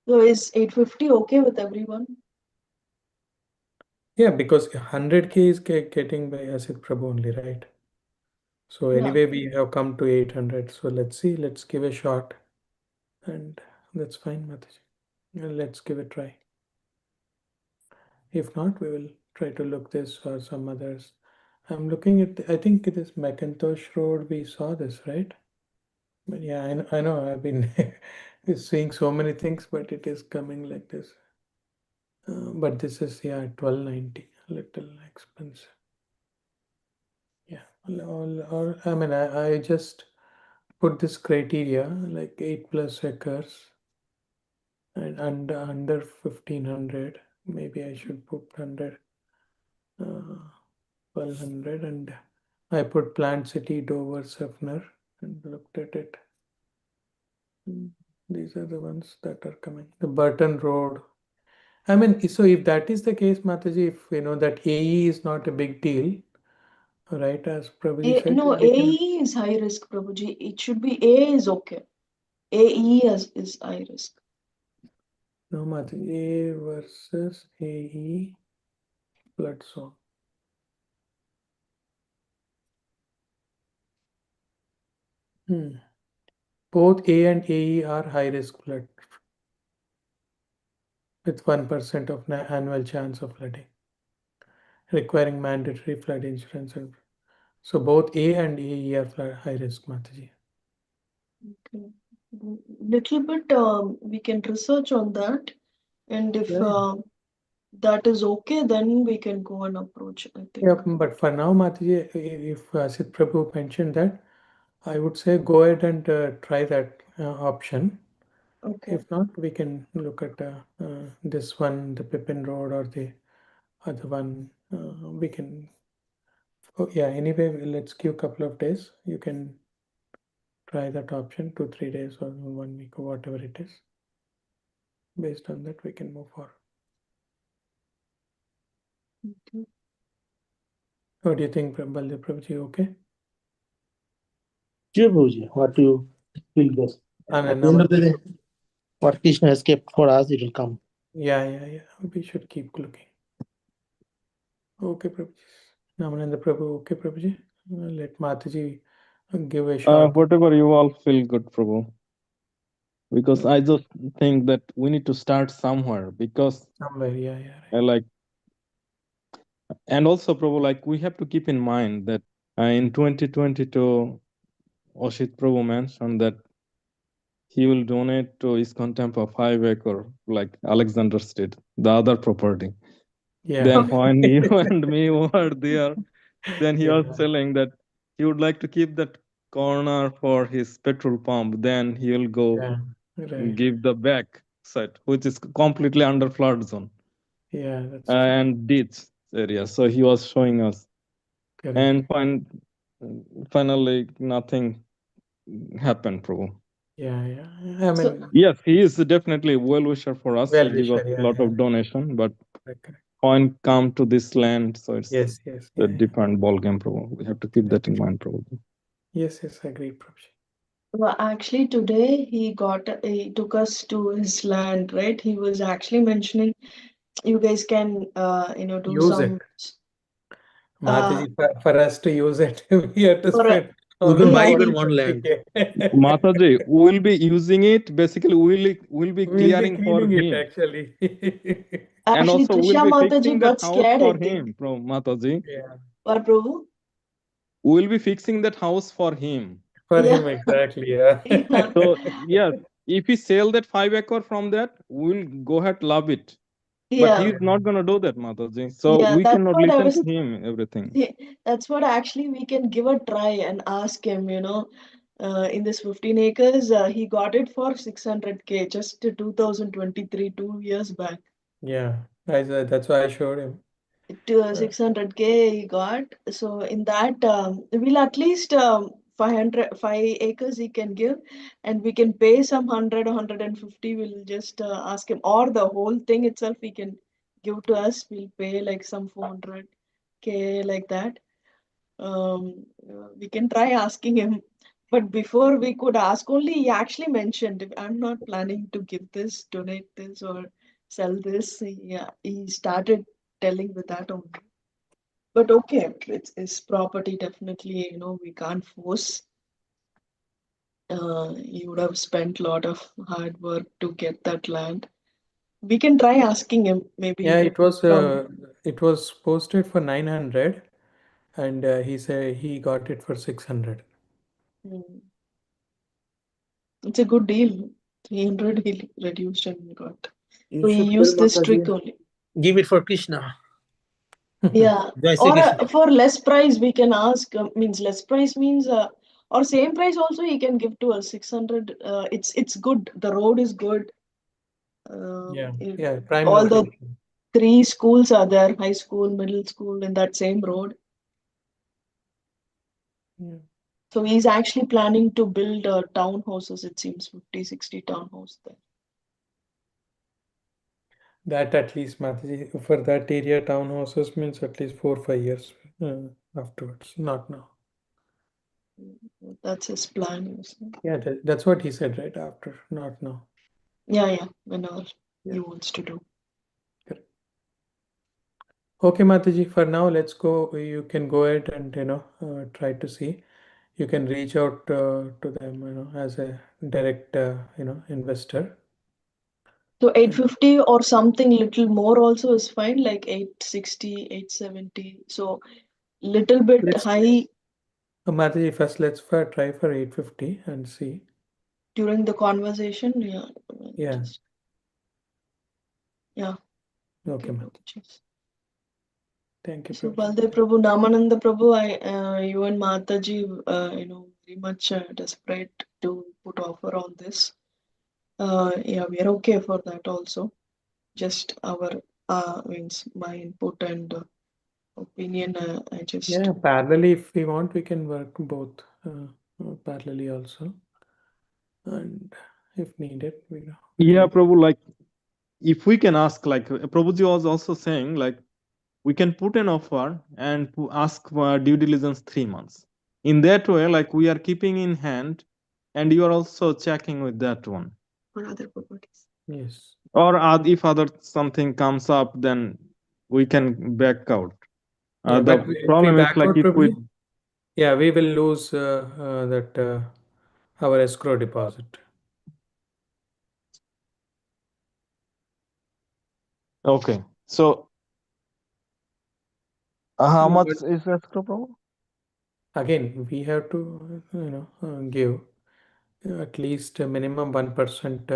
so is 850 okay with everyone? Yeah, because 100K is getting by Asit Prabhu only, right? So Yeah. anyway, we have come to 800. So let's see, let's give a shot, and that's fine, Mataji. Let's give it a try. If not, we will try to look this or some others. I'm looking at, I think it is Macintosh Road. We saw this, right? But yeah, I know I've been seeing so many things, but it is coming like this. But this is, yeah, 1290, a little expensive. Yeah, or I mean, I just put this criteria like 8+ acres and under 1500. Maybe I should put 100, 1200, and I put Plant City, Dover, Sefner, and looked at it. These are the ones that are coming. The Burton Road. I mean, so if that is the case, Mataji, if you know that AE is not a big deal, right? As Prabhuji said, No, we can. AE is high risk, Prabhuji. It should be A is okay. AE is high risk. No, Mataji, A versus AE flood zone. Both A and AE are high risk flood with 1% of annual chance of flooding, requiring mandatory flood insurance. And so both A and AE are high risk, Mataji. Okay. Little bit we can research on that, and if Yeah. that is okay, then we can go and approach, I think. Yeah, but for now, Mataji, if Sid Prabhu mentioned that, I would say go ahead and try that option. Okay. If not, we can look at this one, the Pippin Road, or the other one. We can. Oh, yeah. Anyway, let's give a couple of days. You can try that option, 2-3 days or 1 week or whatever it is. Based on that, we can move forward. Okay. What do you think, Baldev Prabhuji? Okay. Sure, Prabhuji, what you feel best. And At the end of the Naman. day, what Krishna has kept for us, it will come. Yeah. We should keep looking. Okay, Prabhuji. Namananda Prabhu, okay, Prabhuji. Let Mataji give a shot. Whatever you all feel good, Prabhu. Because I just think that we need to start somewhere because Somewhere, yeah. I like, and also Prabhu, like we have to keep in mind that in 2022, Oshit Prabhu mentioned that he will donate to ISKCON Temple 5 acre, like Alexander Street, the other property. Yeah. Then when you and me were there, then he was Yeah. telling that he would like to keep that corner for his petrol pump. Then he will go Yeah. Right. give the back side, which is completely under flood zone Yeah, that's true. and ditch area. So he was showing us, Correct. and finally nothing happened, Prabhu. Yeah. I mean, Yes, he is definitely well wisher for us. well He give us wisher, a lot yeah. of donation, but Correct. when come to this land, so it's Yes. a Yeah. different ball game, Prabhu. We have to keep that in mind, Prabhu. Yes, I agree, Prabhuji. Well, actually, today he took us to his land, right? He was actually mentioning you guys can, do Use some. it. Mataji, for us to use it, we have to For spend We can almost buy yeah, even one land. 40K. Mataji, we will be using it. Basically, we'll be We'll be clearing for cleaning it him, actually. and actually, also we'll Trisha be Mataji fixing that got house scared, I for think. him, from Mataji. Yeah. What, Prabhu? We'll be fixing that house for him. For Yeah. him, exactly. Yeah. Yeah. So yes, if he sell that 5 acre from that, we'll go ahead love it. But Yeah. he's not gonna do that, Mataji. So Yeah, we that's cannot what I listen was. to him everything. That's what actually we can give a try and ask him, In this 15 acres, he got it for 600K just 2023, 2 years back. Yeah, that's why I showed him. 600K he got. So in that, we'll at least 5 acres he can give, and we can pay some 100 or 150. We'll just ask him, or the whole thing itself he can give to us. We'll pay like some 400K like that. We can try asking him. But before we could ask, only he actually mentioned, "If I'm not planning to give this, donate this, or sell this." Yeah, he started telling with that only. But okay, it's his property, definitely, we can't force. He would have spent a lot of hard work to get that land. We can try asking him, maybe Yeah, from. it was posted for 900, and he said he got it for 600. Hmm, it's a good deal. 300 he reduced and got. You So he should tell used this trick Mataji, only. give it for Krishna. Yeah, Jai Shri or Krishna. for less price we can ask. Means less price means, or same price also he can give to us 600. It's good. The road is good. Yeah, It, yeah, prime all the location. 3 schools are there: high school, middle school, in that same road. Yeah. So he's actually planning to build townhouses. It seems 50, 60 townhouse there. That at least, Mataji, for that area, townhouses means at least 4 5 years afterwards, not now. That's his plan. Yeah, that's what he said, right? After, not now. Yeah, whenever Yeah. he wants to do. Correct. Okay, Mataji, for now, let's go. You can go ahead and, try to see. You can reach out to them, as a direct, investor. So 850 or something little more also is fine, like 860, 870. So little bit Let's, high Mataji, first let's try for 850 and see. during the conversation. Yeah. Yeah. Just, yeah. Okay, Mataji. Prabhuji. Thank you, So Prabhuji. Baldev Prabhu, Namananda Prabhu, you and Mataji, very much desperate to put offer on this. Yeah, we are okay for that also. Just our means my input and opinion. I just. Yeah, parallelly, if we want, we can work both parallelly also. And if needed, we Yeah, can. Prabhu, like if we can ask, like Prabhuji was also saying, like we can put an offer and ask for due diligence 3 months. In that way, like we are keeping in hand, and you are also checking with that one. For other properties. Yes. Or if other something comes up, then we can back out. Yeah, The but if we problem is back like out, if we, Prabhuji, yeah, we will lose that our escrow deposit. okay. So how much But is escrow, Prabhu? again, we have to, give at least a minimum 1%.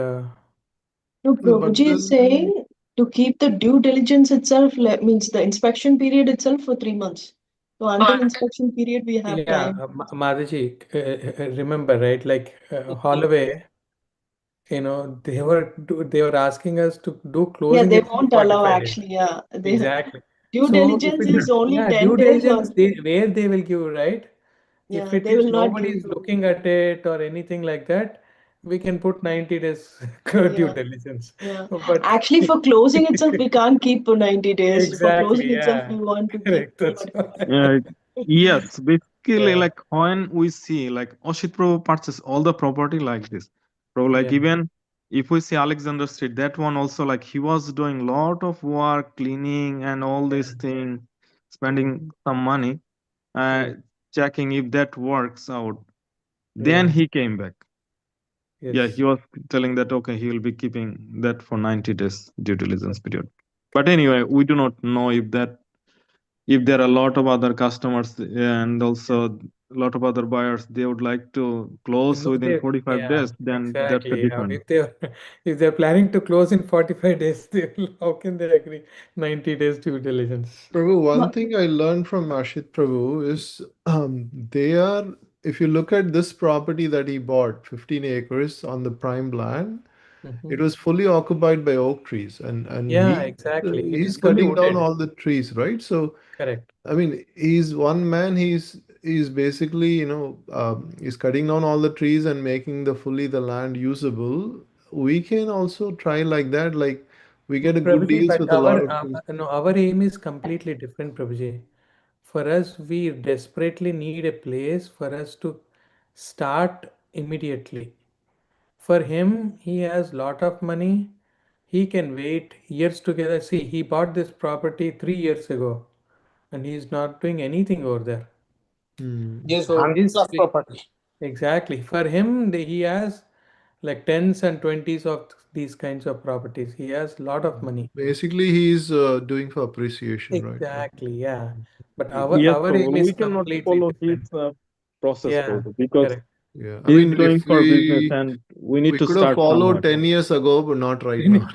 No, But Prabhuji is then, saying to keep the due diligence itself, means the inspection period itself for 3 months. So until inspection period, we have Yeah, time. Madhaji, remember, right? Like Holloway, they were asking us to do Yeah, closing they it for won't allow 45 days. actually. Yeah, Exactly. due So if diligence it is, is only yeah, 10 due days diligence, or where they will give, right? If yeah, it they is will not nobody give. is looking at it or anything like that, we can put 90 days due Yeah, diligence. yeah. But Actually, for closing itself, we can't keep for 90 days. For closing exactly, itself, yeah, we want to keep correct. That's why. Yes, basically, Yeah, like when we see like Oshit Prabhu purchase all the property like this, Prabhu, like yeah. even if we see Alexander Street, that one also like he was doing lot of work, cleaning and all these things, spending some money, uh, Yeah, checking if that works out. Then yeah, he came back. Yeah, he yes. was telling that okay, he will be keeping that for 90 days due diligence period. But anyway, we do not know if there are a lot of other customers and also a lot of other buyers, they would like to close No, within 45 yeah, days, then that's a exactly. Yeah. different. If they're planning to close in 45 days, how can they agree 90 days due diligence? Prabhu, one Ma- thing I learned from Ashit Prabhu is they are if you look at this property that he bought, 15 acres on the prime land, it was fully occupied by oak trees, and Yeah, exactly. It he's is fully cutting down wooded. all the trees, right? So Correct. I mean, he's one man. He's basically, he's cutting down all the trees and making the land usable. We can also try like that. Like we get a good Prabhuji, deals but with a lot of trees. no, our aim is completely different, Prabhuji. For us, we desperately need a place for us to start immediately. For him, he has lot of money. He can wait years together. See, he bought this property 3 years ago, and he's not doing anything over there. Hmm. Yes, So 100 plus property. exactly for him, he has like tens and twenties of these kinds of properties. He has a lot of money. Basically, he's doing for appreciation, right? Exactly, yeah. But Yes, our Prabhu. aim is We cannot completely follow his different. process, Yeah, Prabhu, because correct. Yeah. I he's mean, if going for business we and we need we to could have start somewhere. followed 10 years ago, but not right now.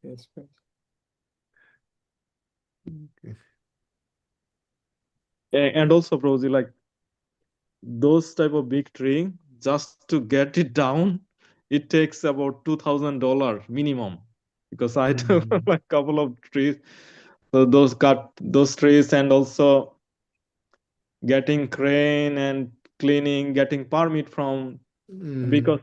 Yes, yes. Okay. And also, Prabhuji, like those type of big tree, just to get it down, it takes about $2,000 minimum. Because I took Hmm. like couple of trees, so those cut those trees, and also getting crane and cleaning, getting permit from, Hmm. because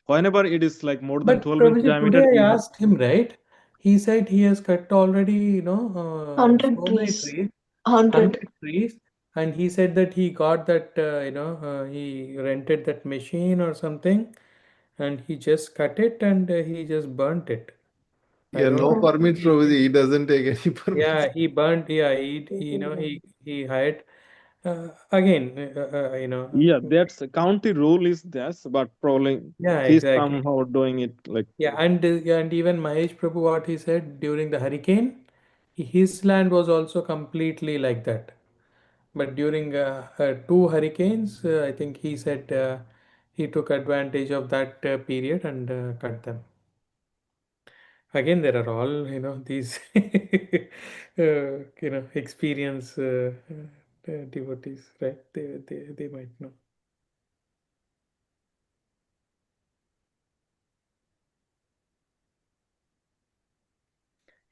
whenever it is like more than But 12 inch Prabhuji, diameter, today we I have. asked him, right? He said he has cut already, 100 so many trees. trees, 100. 100 trees, and he said that he got that, he rented that machine or something, and he just cut it and he just burnt it. I Yeah, don't no know. permits, Prabhuji. He doesn't take any permits. Yeah, he burnt. Yeah, he hired again. Yeah, that's a county rule is this, but probably Yeah, he's exactly. somehow doing it like. Yeah, and even Mahesh Prabhu, what he said during the hurricane, his land was also completely like that. But during two hurricanes, I think he said he took advantage of that period and cut them. Again, there are all these experience devotees, right? They might know.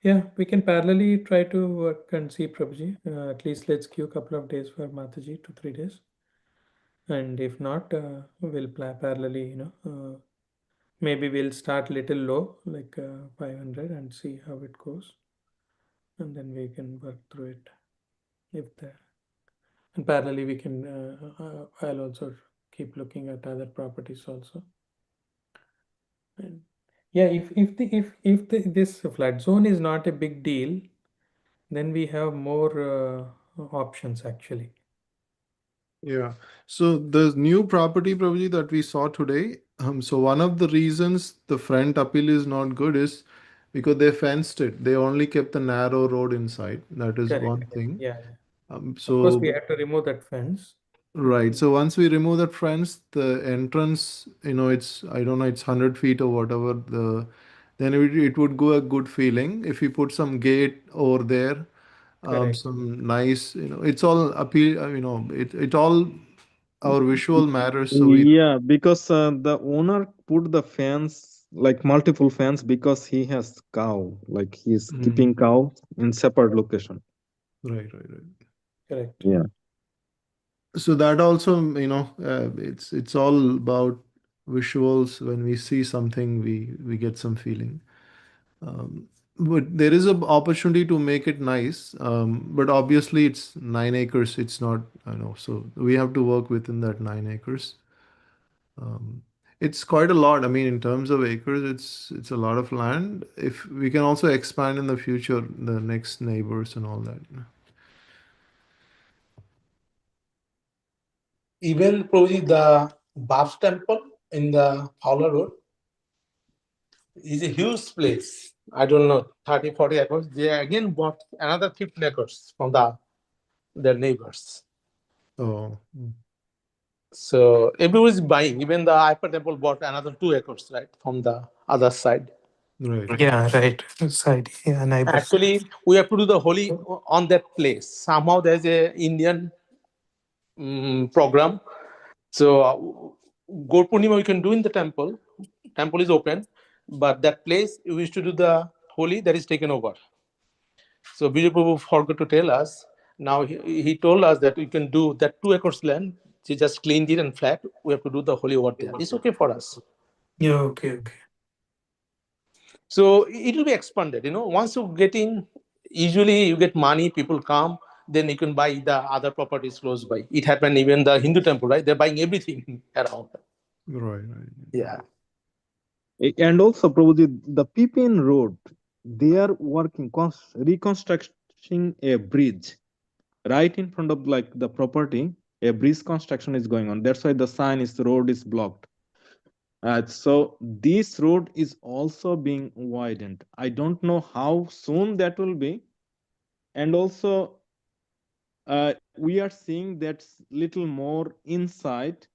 Yeah, we can parallelly try to work and see Prabhuji. At least let's give a couple of days for Mataji, 2 3 days, and if not, we'll parallelly. Maybe we'll start little low, like 500, and see how it goes, and then we can work through it. If the and parallelly we can. I'll also keep looking at other properties also. And yeah, if this flood zone is not a big deal, then we have more options actually. Yeah. So the new property, Prabhuji, that we saw today, so one of the reasons the front appeal is not good is because they fenced it. They only kept the narrow road inside. That is Correct. one thing. Yeah, yeah. Of course, we So had to remove that fence. right. So once we remove that fence, the entrance, it's I don't know, it's 100 feet or whatever. Then it would go a good feeling if we put some gate over there, Correct. some nice, it's all appeal. It all our visual matters. So we Yeah, because the owner put the fence, like multiple fence, because he has cow, like he's keeping Mm. cow in separate location. Right. Correct. Yeah. So that also, it's all about visuals. When we see something, we get some feeling. Um, but there is an opportunity to make it nice. But obviously, it's 9 acres. It's not, so we have to work within that 9 acres. Um, it's quite a lot. I mean, in terms of acres, it's a lot of land. If we can also expand in the future, the next neighbors and all that. Even probably the Bab's temple in the Fowler Road is a huge place. I don't know, 30, 40 acres. They again bought another 15 acres from their neighbors. Oh. So everyone is buying. Even the Hyper Temple bought another 2 acres, right, from the other side. Right. Yeah, right. Side, yeah, neighbor. Actually, we have to do the Holi on that place. Somehow there's a Indian program. So Gaur Purnima we can do in the temple. Temple is open, but that place we used to do the Holi that is taken over. So Vijay Prabhu forgot to tell us. Now he told us that we can do that 2 acres land. He just cleaned it and flat. We have to do the Holi over there. It's okay for us. Yeah, okay. So it will be expanded. Once you get in, usually you get money, people come, then you can buy the other properties close by. It happened even the Hindu temple, right? They're buying everything around. Right. Yeah. And also, Prabhuji, the PPN road, they are working, reconstructing a bridge right in front of like the property. A bridge construction is going on. That's why the sign is the road is blocked. So this road is also being widened. I don't know how soon that will be. And also, we are seeing that's little more inside.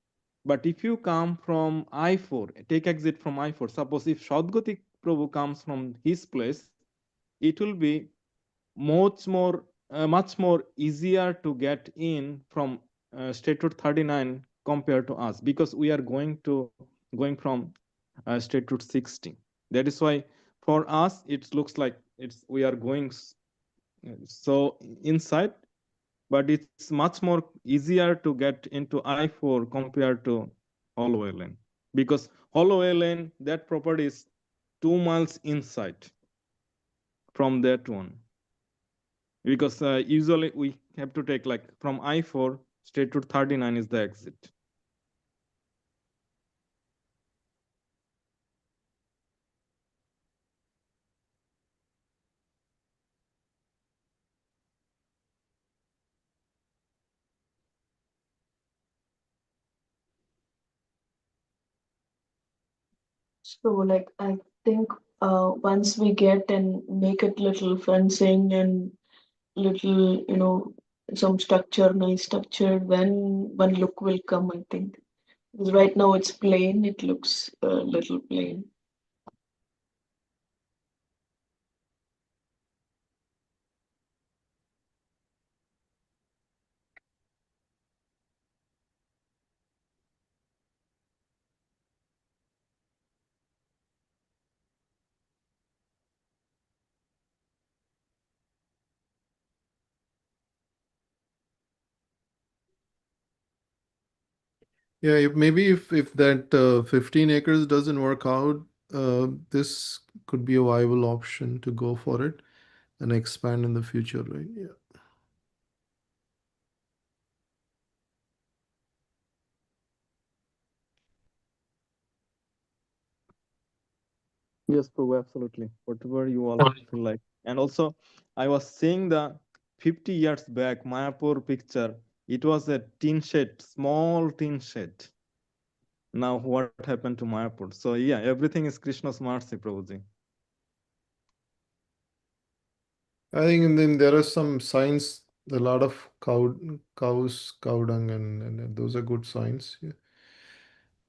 But if you come from I-4, take exit from I-4, suppose if Shadgati Prabhu comes from his place, it will be much more easier to get in from State Road 39 compared to us, because we are going from State Road 60. That is why for us it looks like we are going so inside, but it's much more easier to get into I-4 compared to Holloway Lane, because Holloway Lane, that property is 2 miles inside from that one. Because usually we have to take like from I-4 straight to 39 is the exit. So like I think once we get and make it little fencing and little, some structure, nice structure, then one look will come, I think. Because right now it's plain, it looks a little plain. Yeah, if that 15 acres doesn't work out, this could be a viable option to go for it and expand in the future, right? Yeah. Yes, Prabhu, absolutely. Whatever you all feel like. And also, I was seeing the 50 years back Mayapur picture. It was a tin shed, small tin shed. Now what happened to Mayapur? So yeah, everything is Krishna's mercy, Prabhuji. I think, and then there are some signs, a lot of cow dung, and those are good signs. Yeah.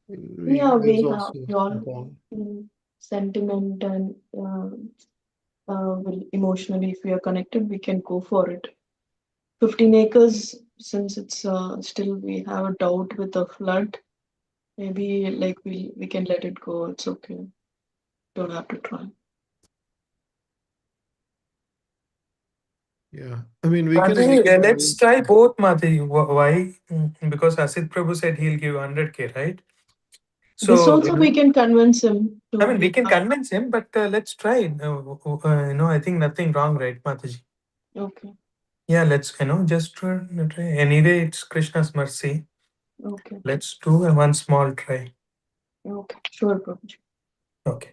Yeah, There's we have also your pond. sentiment and will emotionally, if we are connected, we can go for it. 15 acres, since it's still we have a doubt with the flood, maybe like we can let it go. It's okay. Don't have to try. Yeah, I mean, we can Mataji, make it let's try both, Mataji. Why? Because Asit Prabhu said he'll give 100K, right? This So, also we can convince him to I mean, we give can up. convince him, but let's try. I think nothing wrong, right, Mataji? Okay, Yeah, let's, just try. Anyway, it's Krishna's mercy. okay, Let's do a one small try. okay. Sure, Prabhuji. Okay.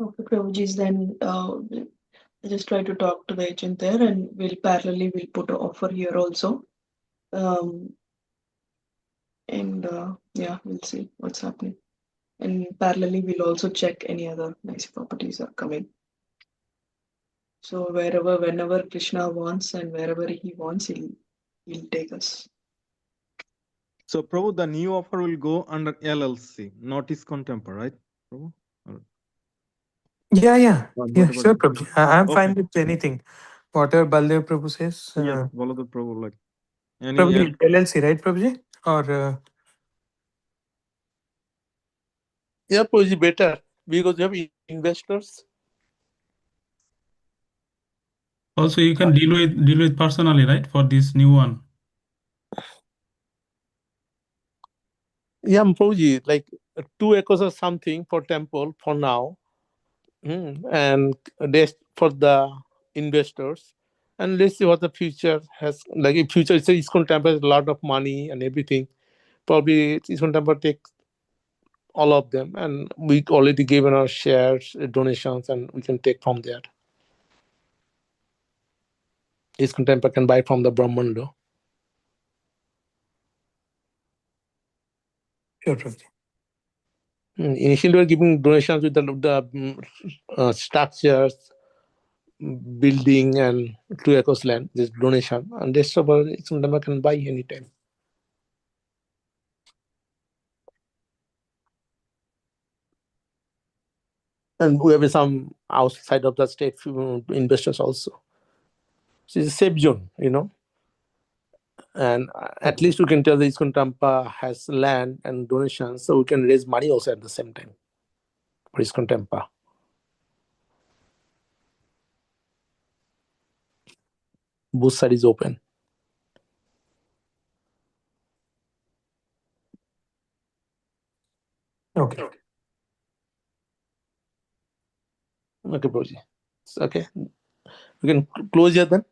Okay, Prabhuji's then I'll just try to talk to the agent there, and we'll put an offer here also. And yeah, we'll see what's happening. And parallelly, we'll also check any other nice properties are coming. So whenever Krishna wants and wherever he wants, he'll take us. So, Prabhu, the new offer will go under LLC, not ISKCON Temple, right, Prabhu? Yeah, yeah, Whatever sure, Prabhu. I'm fine Okay. with anything. Whatever Baldev Prabhu says. Yes, follow the Prabhu, like any Prabhuji, LLC, right, Prabhuji? Or Yeah, Prabhuji, better because you have investors. Also, you can deal with personally, right, for this new one. Yeah, Prabhuji, like 2 acres or something for temple for now. And rest for the investors. And let's see what the future has. Like if future is ISKCON Temple has a lot of money and everything, probably ISKCON Temple takes all of them, and we already given our shares, donations, and we can take from there. ISKCON Temple can buy from the Brahmando. sure, Prabhuji. Initially, we were giving donations with the structures, building, and 2 acres land. This donation, and rest of our ISKCON Temple can buy anytime. And we have some outside of the state investors also. So it's a safe zone, and at least we can tell the ISKCON Temple has land and donations, so we can raise money also at the same time for ISKCON Temple. Both side is open. Okay. Okay, Prabhuji. Okay. We can close here then.